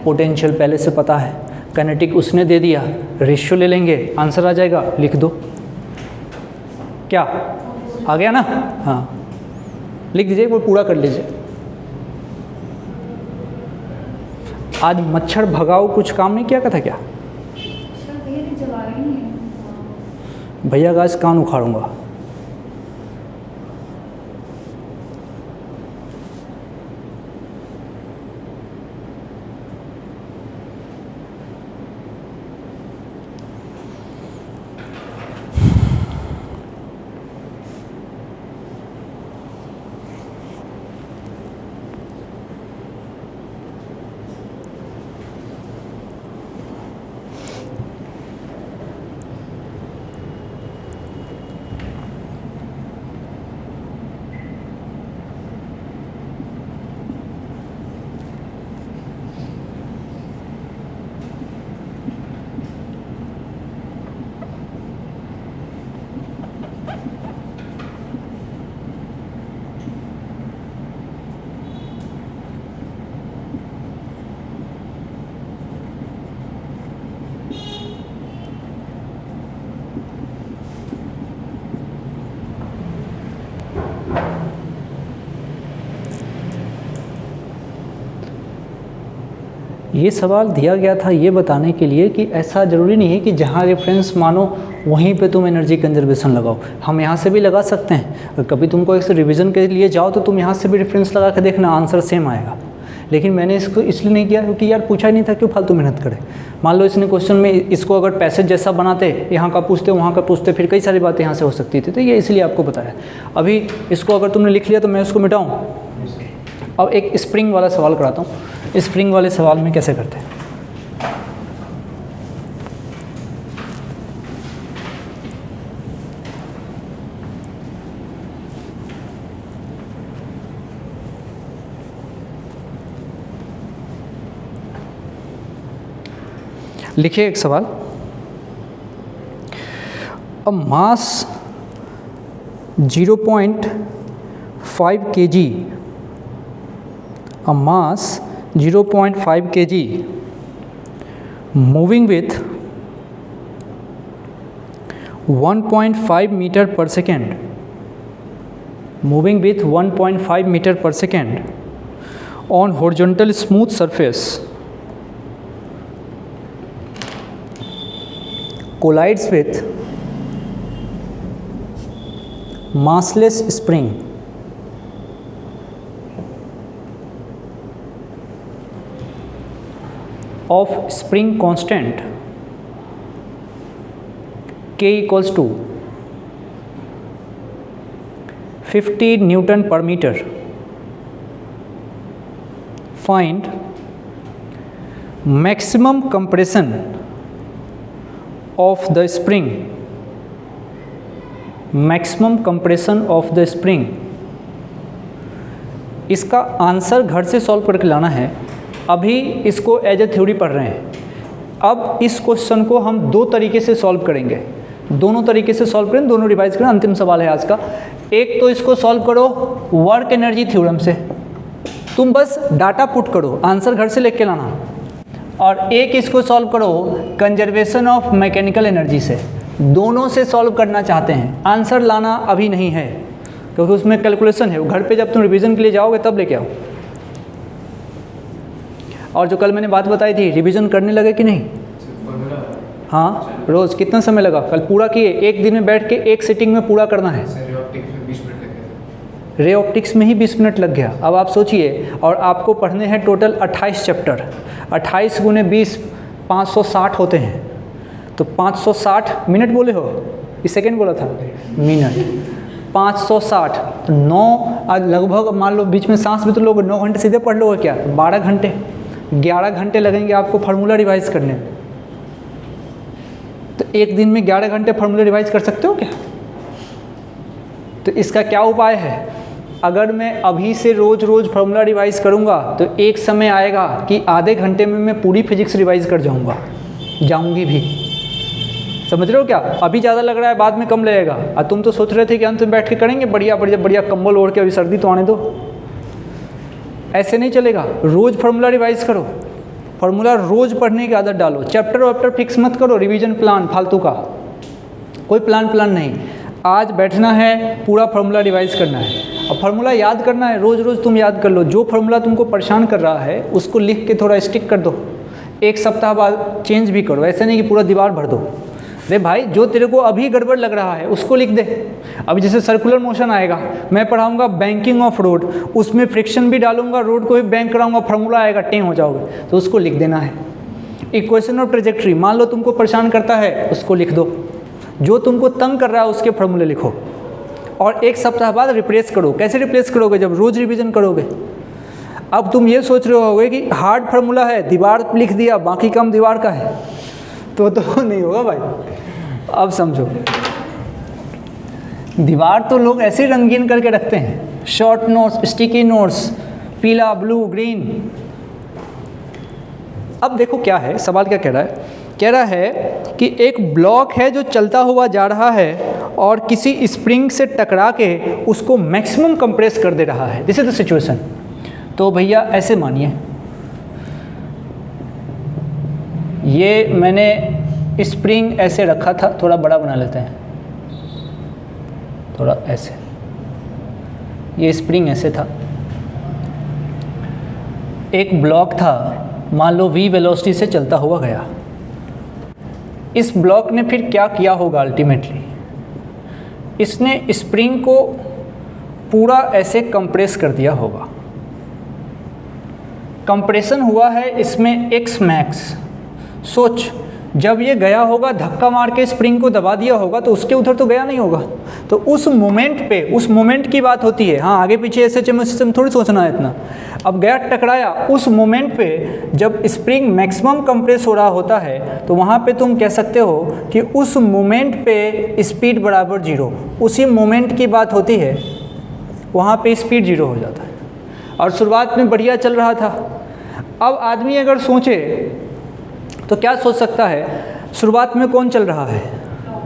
Speaker 1: पोटेंशियल पहले से पता है, काइनेटिक उसने दे दिया, रेशियो ले लेंगे, आंसर आ जाएगा, लिख दो। क्या आ गया ना? हाँ लिख दीजिए, वो पूरा कर लीजिए। आज मच्छर भगाओ कुछ काम नहीं किया था क्या? भैया का आज कान उखाड़ूंगा। ये सवाल दिया गया था ये बताने के लिए कि ऐसा ज़रूरी नहीं है कि जहाँ रेफरेंस मानो वहीं पे तुम एनर्जी कंजर्वेशन लगाओ। हम यहाँ से भी लगा सकते हैं। अगर कभी तुमको एक रिवीजन के लिए जाओ तो तुम यहाँ से भी रेफरेंस लगा के देखना, आंसर सेम आएगा। लेकिन मैंने इसको इसलिए नहीं किया क्योंकि यार पूछा ही नहीं था, क्यों फालतू मेहनत करे। मान लो इसने क्वेश्चन में इसको अगर पैसेज जैसा बनाते, यहाँ का पूछते वहाँ का पूछते, फिर कई सारी बातें यहाँ से हो सकती थी, तो ये इसलिए आपको बताया। अभी इसको अगर तुमने लिख लिया तो मैं उसको मिटाऊँ। अब एक स्प्रिंग वाला सवाल कराता हूँ। स्प्रिंग वाले सवाल में कैसे करते हैं? लिखिए एक सवाल। अ मास 0.5 kg, a mass 0.5 kg moving with 1.5 meter per second, moving with 1.5 meter per second on horizontal smooth surface collides with massless spring of spring constant K equals to 50 Newton per meter. Find maximum compression of the spring, maximum compression of the spring। इसका answer घर से solve करके लाना है। अभी इसको as a theory पढ़ रहे हैं। अब इस क्वेश्चन को हम दो तरीके से सॉल्व करेंगे, दोनों तरीके से सॉल्व करें, दोनों रिवाइज करें। अंतिम सवाल है आज का। एक तो इसको सॉल्व करो वर्क एनर्जी थ्योरम से, तुम बस डाटा पुट करो, आंसर घर से लेके लाना। और एक इसको सॉल्व करो कंजर्वेशन ऑफ मैकेनिकल एनर्जी से। दोनों से सॉल्व करना चाहते हैं, आंसर लाना अभी नहीं है क्योंकि उसमें कैलकुलेशन है। वो घर पे जब तुम रिवीजन के लिए जाओगे तब लेके आओ। और जो कल मैंने बात बताई थी, रिवीजन करने लगे कि नहीं? हाँ, रोज़ कितना समय लगा? कल पूरा किए, एक दिन में बैठ के एक सिटिंग में पूरा करना है। रे ऑप्टिक्स में ही 20 मिनट लग गया। अब आप सोचिए, और आपको पढ़ने हैं टोटल 28 चैप्टर। 28 गुने 20 560 होते हैं। तो 560 मिनट बोले हो, इस सेकेंड बोला था मिनट। 560 तो 9 लगभग, मान लो बीच में सांस भी तो लोग 9 घंटे सीधे पढ़ लोगे क्या? 12 घंटे, 11 घंटे लगेंगे आपको फार्मूला रिवाइज करने में। तो एक दिन में 11 घंटे फार्मूला रिवाइज कर सकते हो क्या? तो इसका क्या उपाय है? अगर मैं अभी से रोज़ रोज़ फार्मूला रिवाइज करूँगा तो एक समय आएगा कि आधे घंटे में मैं पूरी फिजिक्स रिवाइज कर जाऊँगी भी। समझ रहे हो क्या? अभी ज़्यादा लग रहा है, बाद में कम लगेगा। और तुम तो सोच रहे थे कि अंत में बैठ के करेंगे बढ़िया बढ़िया बढ़िया, कंबल ओढ़ के, अभी सर्दी तो आने दो। ऐसे नहीं चलेगा। रोज़ फार्मूला रिवाइज करो, फार्मूला रोज़ पढ़ने की आदत डालो। चैप्टर वैप्टर फिक्स मत करो, रिवीजन प्लान फालतू का कोई प्लान नहीं। आज बैठना है, पूरा फार्मूला रिवाइज करना है और फार्मूला याद करना है। रोज़ रोज़ तुम याद कर लो। जो फार्मूला तुमको परेशान कर रहा है उसको लिख के थोड़ा स्टिक कर दो। एक सप्ताह बाद चेंज भी करो, ऐसे नहीं कि पूरा दीवार भर दो। अरे भाई, जो तेरे को अभी गड़बड़ लग रहा है उसको लिख दे। अभी जैसे सर्कुलर मोशन आएगा, मैं पढ़ाऊंगा बैंकिंग ऑफ रोड, उसमें फ्रिक्शन भी डालूंगा, रोड को भी बैंक कराऊंगा, फार्मूला आएगा, टें हो जाओगे, तो उसको लिख देना है। इक्वेशन ऑफ ट्रेजेक्ट्री, मान लो तुमको परेशान करता है, उसको लिख दो। जो तुमको तंग कर रहा है उसके फार्मूले लिखो और एक सप्ताह बाद रिप्लेस करो। कैसे रिप्लेस करोगे? जब रोज़ रिवीजन करोगे। अब तुम ये सोच रहे होगे कि हार्ड फार्मूला है, दीवार लिख दिया, बाकी काम दीवार का है, तो नहीं होगा भाई। अब समझो, दीवार तो लोग ऐसे रंगीन करके रखते हैं, शॉर्ट नोट्स, स्टिकी नोट्स, पीला, ब्लू, ग्रीन। अब देखो क्या है सवाल, क्या कह रहा है? कह रहा है कि एक ब्लॉक है जो चलता हुआ जा रहा है और किसी स्प्रिंग से टकरा के उसको मैक्सिमम कंप्रेस कर दे रहा है। This is the situation. तो भैया ऐसे मानिए, ये मैंने स्प्रिंग ऐसे रखा था, थोड़ा बड़ा बना लेते हैं, थोड़ा ऐसे। ये स्प्रिंग ऐसे था, एक ब्लॉक था मान लो v वेलोसिटी से चलता हुआ गया। इस ब्लॉक ने फिर क्या किया होगा अल्टीमेटली, इसने स्प्रिंग को पूरा ऐसे कंप्रेस कर दिया होगा। कंप्रेशन हुआ है इसमें x मैक्स। सोच, जब ये गया होगा धक्का मार के स्प्रिंग को दबा दिया होगा तो उसके उधर तो गया नहीं होगा, तो उस मोमेंट पे, उस मोमेंट की बात होती है। हाँ, आगे पीछे ऐसे सिस्टम थोड़ी सोचना है इतना। अब गया टकराया, उस मोमेंट पे जब स्प्रिंग मैक्सिमम कंप्रेस हो रहा होता है तो वहाँ पे तुम कह सकते हो कि उस मोमेंट पे स्पीड बराबर 0, उसी मोमेंट की बात होती है, वहाँ पे स्पीड 0 हो जाता है। और शुरुआत में बढ़िया चल रहा था। अब आदमी अगर सोचे तो क्या सोच सकता है, शुरुआत में कौन चल रहा है,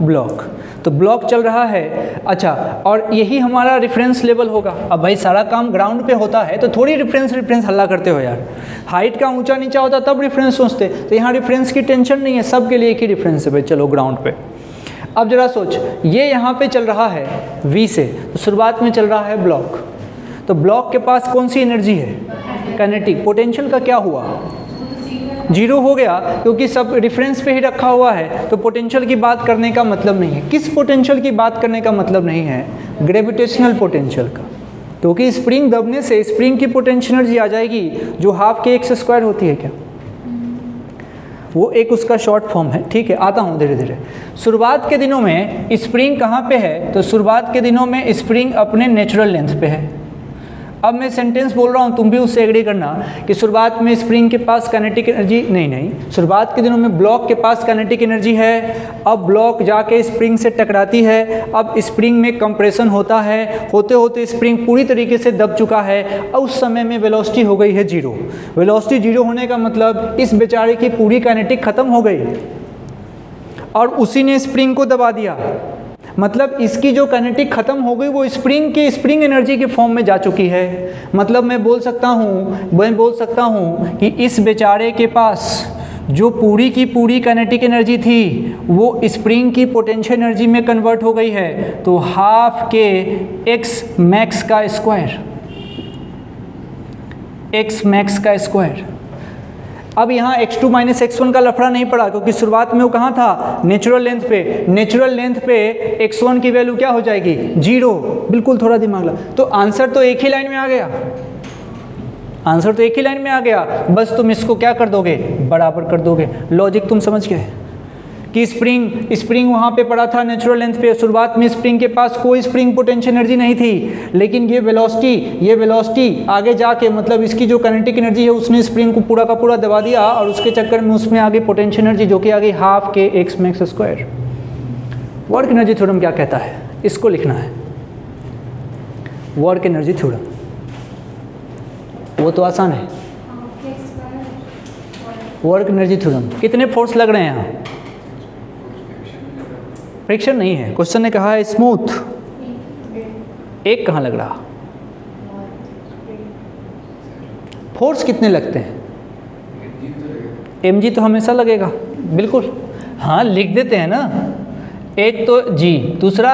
Speaker 1: ब्लॉक, तो ब्लॉक चल रहा है। अच्छा, और यही हमारा रेफरेंस लेवल होगा। अब भाई सारा काम ग्राउंड पे होता है तो थोड़ी रेफरेंस हल्ला करते हो यार। हाइट का ऊंचा नीचा होता तब रेफरेंस सोचते, तो यहाँ रेफरेंस की टेंशन नहीं है, सब के लिए एक ही रेफरेंस है भाई, चलो ग्राउंड पे। अब जरा सोच, ये यहाँ पे चल रहा है V से, तो शुरुआत में चल रहा है ब्लॉक, तो ब्लॉक के पास कौन सी एनर्जी है, काइनेटिक। पोटेंशियल का क्या हुआ, 0 हो गया, क्योंकि सब रेफरेंस पे ही रखा हुआ है, तो पोटेंशियल की बात करने का मतलब नहीं है। किस पोटेंशियल की बात करने का मतलब नहीं है, ग्रेविटेशनल पोटेंशियल का, क्योंकि स्प्रिंग दबने से स्प्रिंग की पोटेंशियल एनर्जी आ जाएगी जो हाफ के एक्स स्क्वायर होती है। क्या वो एक उसका शॉर्ट फॉर्म है, ठीक है, आता हूँ धीरे धीरे। शुरुआत के दिनों में स्प्रिंग कहाँ पे है, तो शुरुआत के दिनों में स्प्रिंग अपने नेचुरल लेंथ पे है। अब मैं सेंटेंस बोल रहा हूँ, तुम भी उससे एग्री करना कि शुरुआत में स्प्रिंग के पास काइनेटिक एनर्जी नहीं, शुरुआत के दिनों में ब्लॉक के पास काइनेटिक एनर्जी है। अब ब्लॉक जाके स्प्रिंग से टकराती है, अब स्प्रिंग में कंप्रेशन होता है, होते होते स्प्रिंग पूरी तरीके से दब चुका है। और उस समय में वेलोसिटी हो गई है 0। वेलोसिटी 0 होने का मतलब इस बेचारे की पूरी काइनेटिक खत्म हो गई और उसी ने स्प्रिंग को दबा दिया। मतलब इसकी जो काइनेटिक खत्म हो गई वो स्प्रिंग एनर्जी के फॉर्म में जा चुकी है। मतलब मैं बोल सकता हूँ कि इस बेचारे के पास जो पूरी की पूरी काइनेटिक एनर्जी थी वो स्प्रिंग की पोटेंशियल एनर्जी में कन्वर्ट हो गई है। तो हाफ के एक्स मैक्स का स्क्वायर। अब यहाँ x2 माइनस x1 का लफड़ा नहीं पड़ा, क्योंकि शुरुआत में वो कहाँ था, नेचुरल लेंथ पे x1 की वैल्यू क्या हो जाएगी, 0। बिल्कुल, थोड़ा दिमाग लगा, तो आंसर तो एक ही लाइन में आ गया। बस तुम इसको क्या कर दोगे, बराबर कर दोगे। लॉजिक तुम समझ गए कि स्प्रिंग वहाँ पे पड़ा था नेचुरल लेंथ पे। शुरुआत में स्प्रिंग के पास कोई स्प्रिंग पोटेंशियल एनर्जी नहीं थी, लेकिन ये वेलोसिटी आगे जाके, मतलब इसकी जो काइनेटिक एनर्जी है उसने स्प्रिंग को पूरा का पूरा दबा दिया और उसके चक्कर में उसमें आगे पोटेंशियल एनर्जी जो कि आ गई हाफ के x max square. Work energy theorem क्या कहता है, इसको लिखना है, वर्क एनर्जी थ्योरम। वो तो आसान है, वर्क एनर्जी थ्योरम। कितने फोर्स लग रहे हैं यहाँ, फ्रिक्शन नहीं है, क्वेश्चन ने कहा है स्मूथ। एक कहाँ लग रहा, फोर्स कितने लगते हैं, mg तो हमेशा लगेगा, बिल्कुल। हाँ, लिख देते हैं ना, एक तो g, दूसरा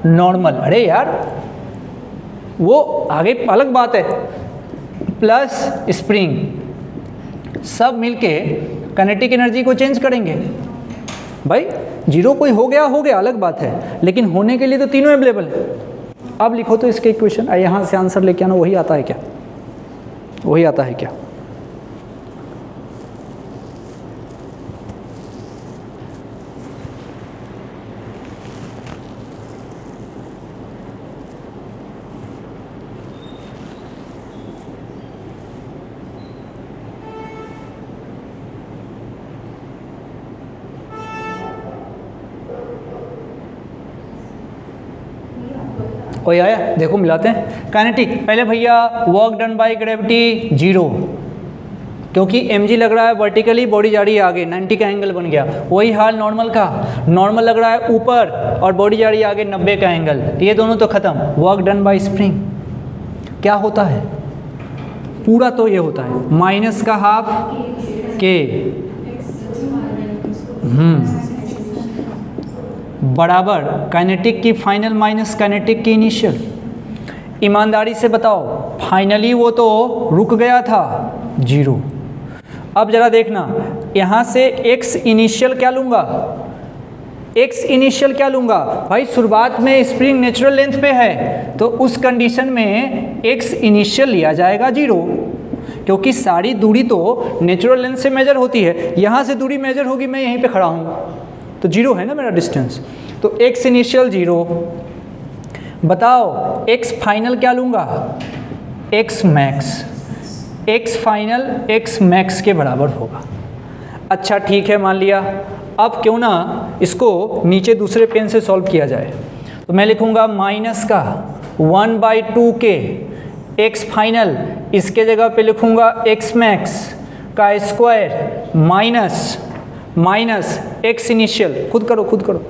Speaker 1: नॉर्मल। अरे यार वो आगे अलग बात है, प्लस स्प्रिंग, सब मिलके काइनेटिक एनर्जी को चेंज करेंगे। भाई 0 कोई हो गया अलग बात है, लेकिन होने के लिए तो तीनों अवेलेबल है। अब लिखो तो इसके इक्वेशन, यहाँ से आंसर लेके आना, वही आता है क्या। कोई आया, देखो मिलाते हैं। काइनेटिक, पहले भैया वर्क डन बाय ग्रेविटी 0, क्योंकि mg लग रहा है वर्टिकली, बॉडी जा रही है आगे, 90 का एंगल बन गया। वही हाल नॉर्मल का, नॉर्मल लग रहा है ऊपर और बॉडी जा रही है आगे 90 का एंगल, ये दोनों तो खत्म। वर्क डन बाय स्प्रिंग क्या होता है, पूरा तो ये होता है माइनस का हाफ के बराबर काइनेटिक की फाइनल माइनस काइनेटिक की इनिशियल। ईमानदारी से बताओ, फाइनली वो तो रुक गया था 0, अब जरा देखना, यहाँ से x इनिशियल क्या लूँगा, x इनिशियल क्या लूँगा भाई, शुरुआत में स्प्रिंग नेचुरल लेंथ पे है तो उस कंडीशन में x इनिशियल लिया जाएगा 0, क्योंकि सारी दूरी तो नेचुरल लेंथ से मेजर होती है, यहाँ से दूरी मेजर होगी, मैं यहीं पे खड़ा हूँ तो 0 है ना मेरा डिस्टेंस, तो x इनिशियल 0। बताओ x फाइनल क्या लूँगा, x max, x final x max के बराबर होगा। अच्छा ठीक है, मान लिया। अब क्यों ना इसको नीचे दूसरे पेन से सॉल्व किया जाए, तो मैं लिखूँगा माइनस का 1/2 के x फाइनल, इसके जगह पे लिखूँगा x मैक्स का स्क्वायर माइनस x इनिशियल। खुद करो खुद करो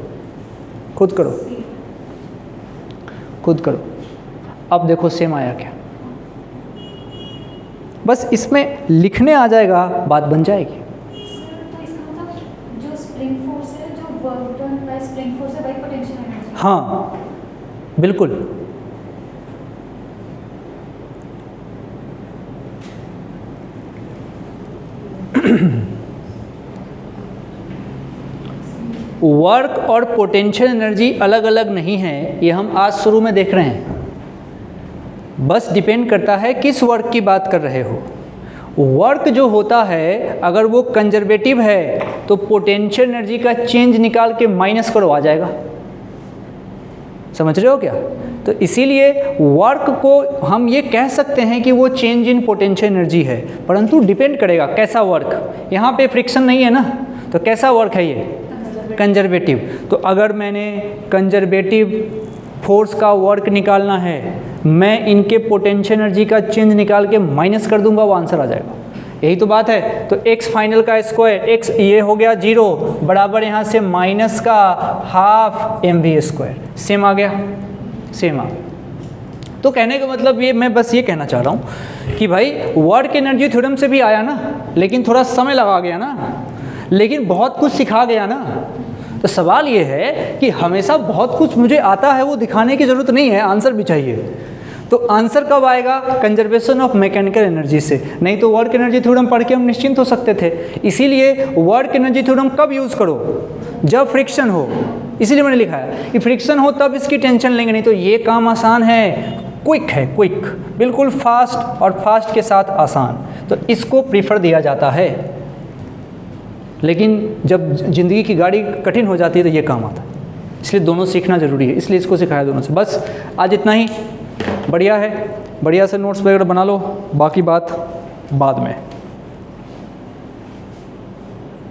Speaker 1: खुद करो खुद करो। अब देखो सेम आया क्या, बस इसमें लिखने आ जाएगा, बात बन जाएगी। हाँ बिल्कुल, वर्क और पोटेंशियल एनर्जी अलग अलग नहीं है, ये हम आज शुरू में देख रहे हैं। बस डिपेंड करता है किस वर्क की बात कर रहे हो। वर्क जो होता है अगर वो कंजर्वेटिव है तो पोटेंशियल एनर्जी का चेंज निकाल के माइनस करो, आ जाएगा। समझ रहे हो क्या? तो इसीलिए वर्क को हम ये कह सकते हैं कि वो चेंज इन पोटेंशियल एनर्जी है, परंतु डिपेंड करेगा कैसा वर्क। यहाँ पे फ्रिक्शन नहीं है ना, तो कैसा वर्क है ये, कंजर्वेटिव। तो अगर मैंने कंजर्वेटिव फोर्स का वर्क निकालना है, मैं इनके पोटेंशियल एनर्जी का चेंज निकाल के माइनस कर दूंगा, वो आंसर आ जाएगा। यही तो बात है। तो x फाइनल का स्क्वायर, x ये हो गया 0 बराबर यहाँ से माइनस का हाफ mv², सेम आ गया, सेम आ। तो कहने का मतलब ये, मैं बस ये कहना चाह रहा हूँ कि भाई वर्क एनर्जी थ्योरम से भी आया ना, लेकिन थोड़ा समय लगा गया ना, लेकिन बहुत कुछ सिखा गया ना। तो सवाल ये है कि हमेशा बहुत कुछ मुझे आता है वो दिखाने की ज़रूरत नहीं है, आंसर भी चाहिए। तो आंसर कब आएगा, कंजर्वेशन ऑफ मैकेनिकल एनर्जी से, नहीं तो वर्क एनर्जी थ्योरम पढ़ के हम निश्चिंत हो सकते थे। इसीलिए वर्क एनर्जी थ्योरम कब यूज़ करो, जब फ्रिक्शन हो। इसीलिए मैंने लिखा है कि फ्रिक्शन हो तब इसकी टेंशन लेंगे, नहीं तो ये काम आसान है, क्विक है, क्विक, बिल्कुल फास्ट, और फास्ट के साथ आसान, तो इसको प्रीफर दिया जाता है। लेकिन जब ज़िंदगी की गाड़ी कठिन हो जाती है तो ये काम आता है, इसलिए दोनों सीखना ज़रूरी है, इसलिए इसको सिखाया दोनों से। बस आज इतना ही, बढ़िया है, बढ़िया से नोट्स वगैरह बना लो, बाकी बात बाद में।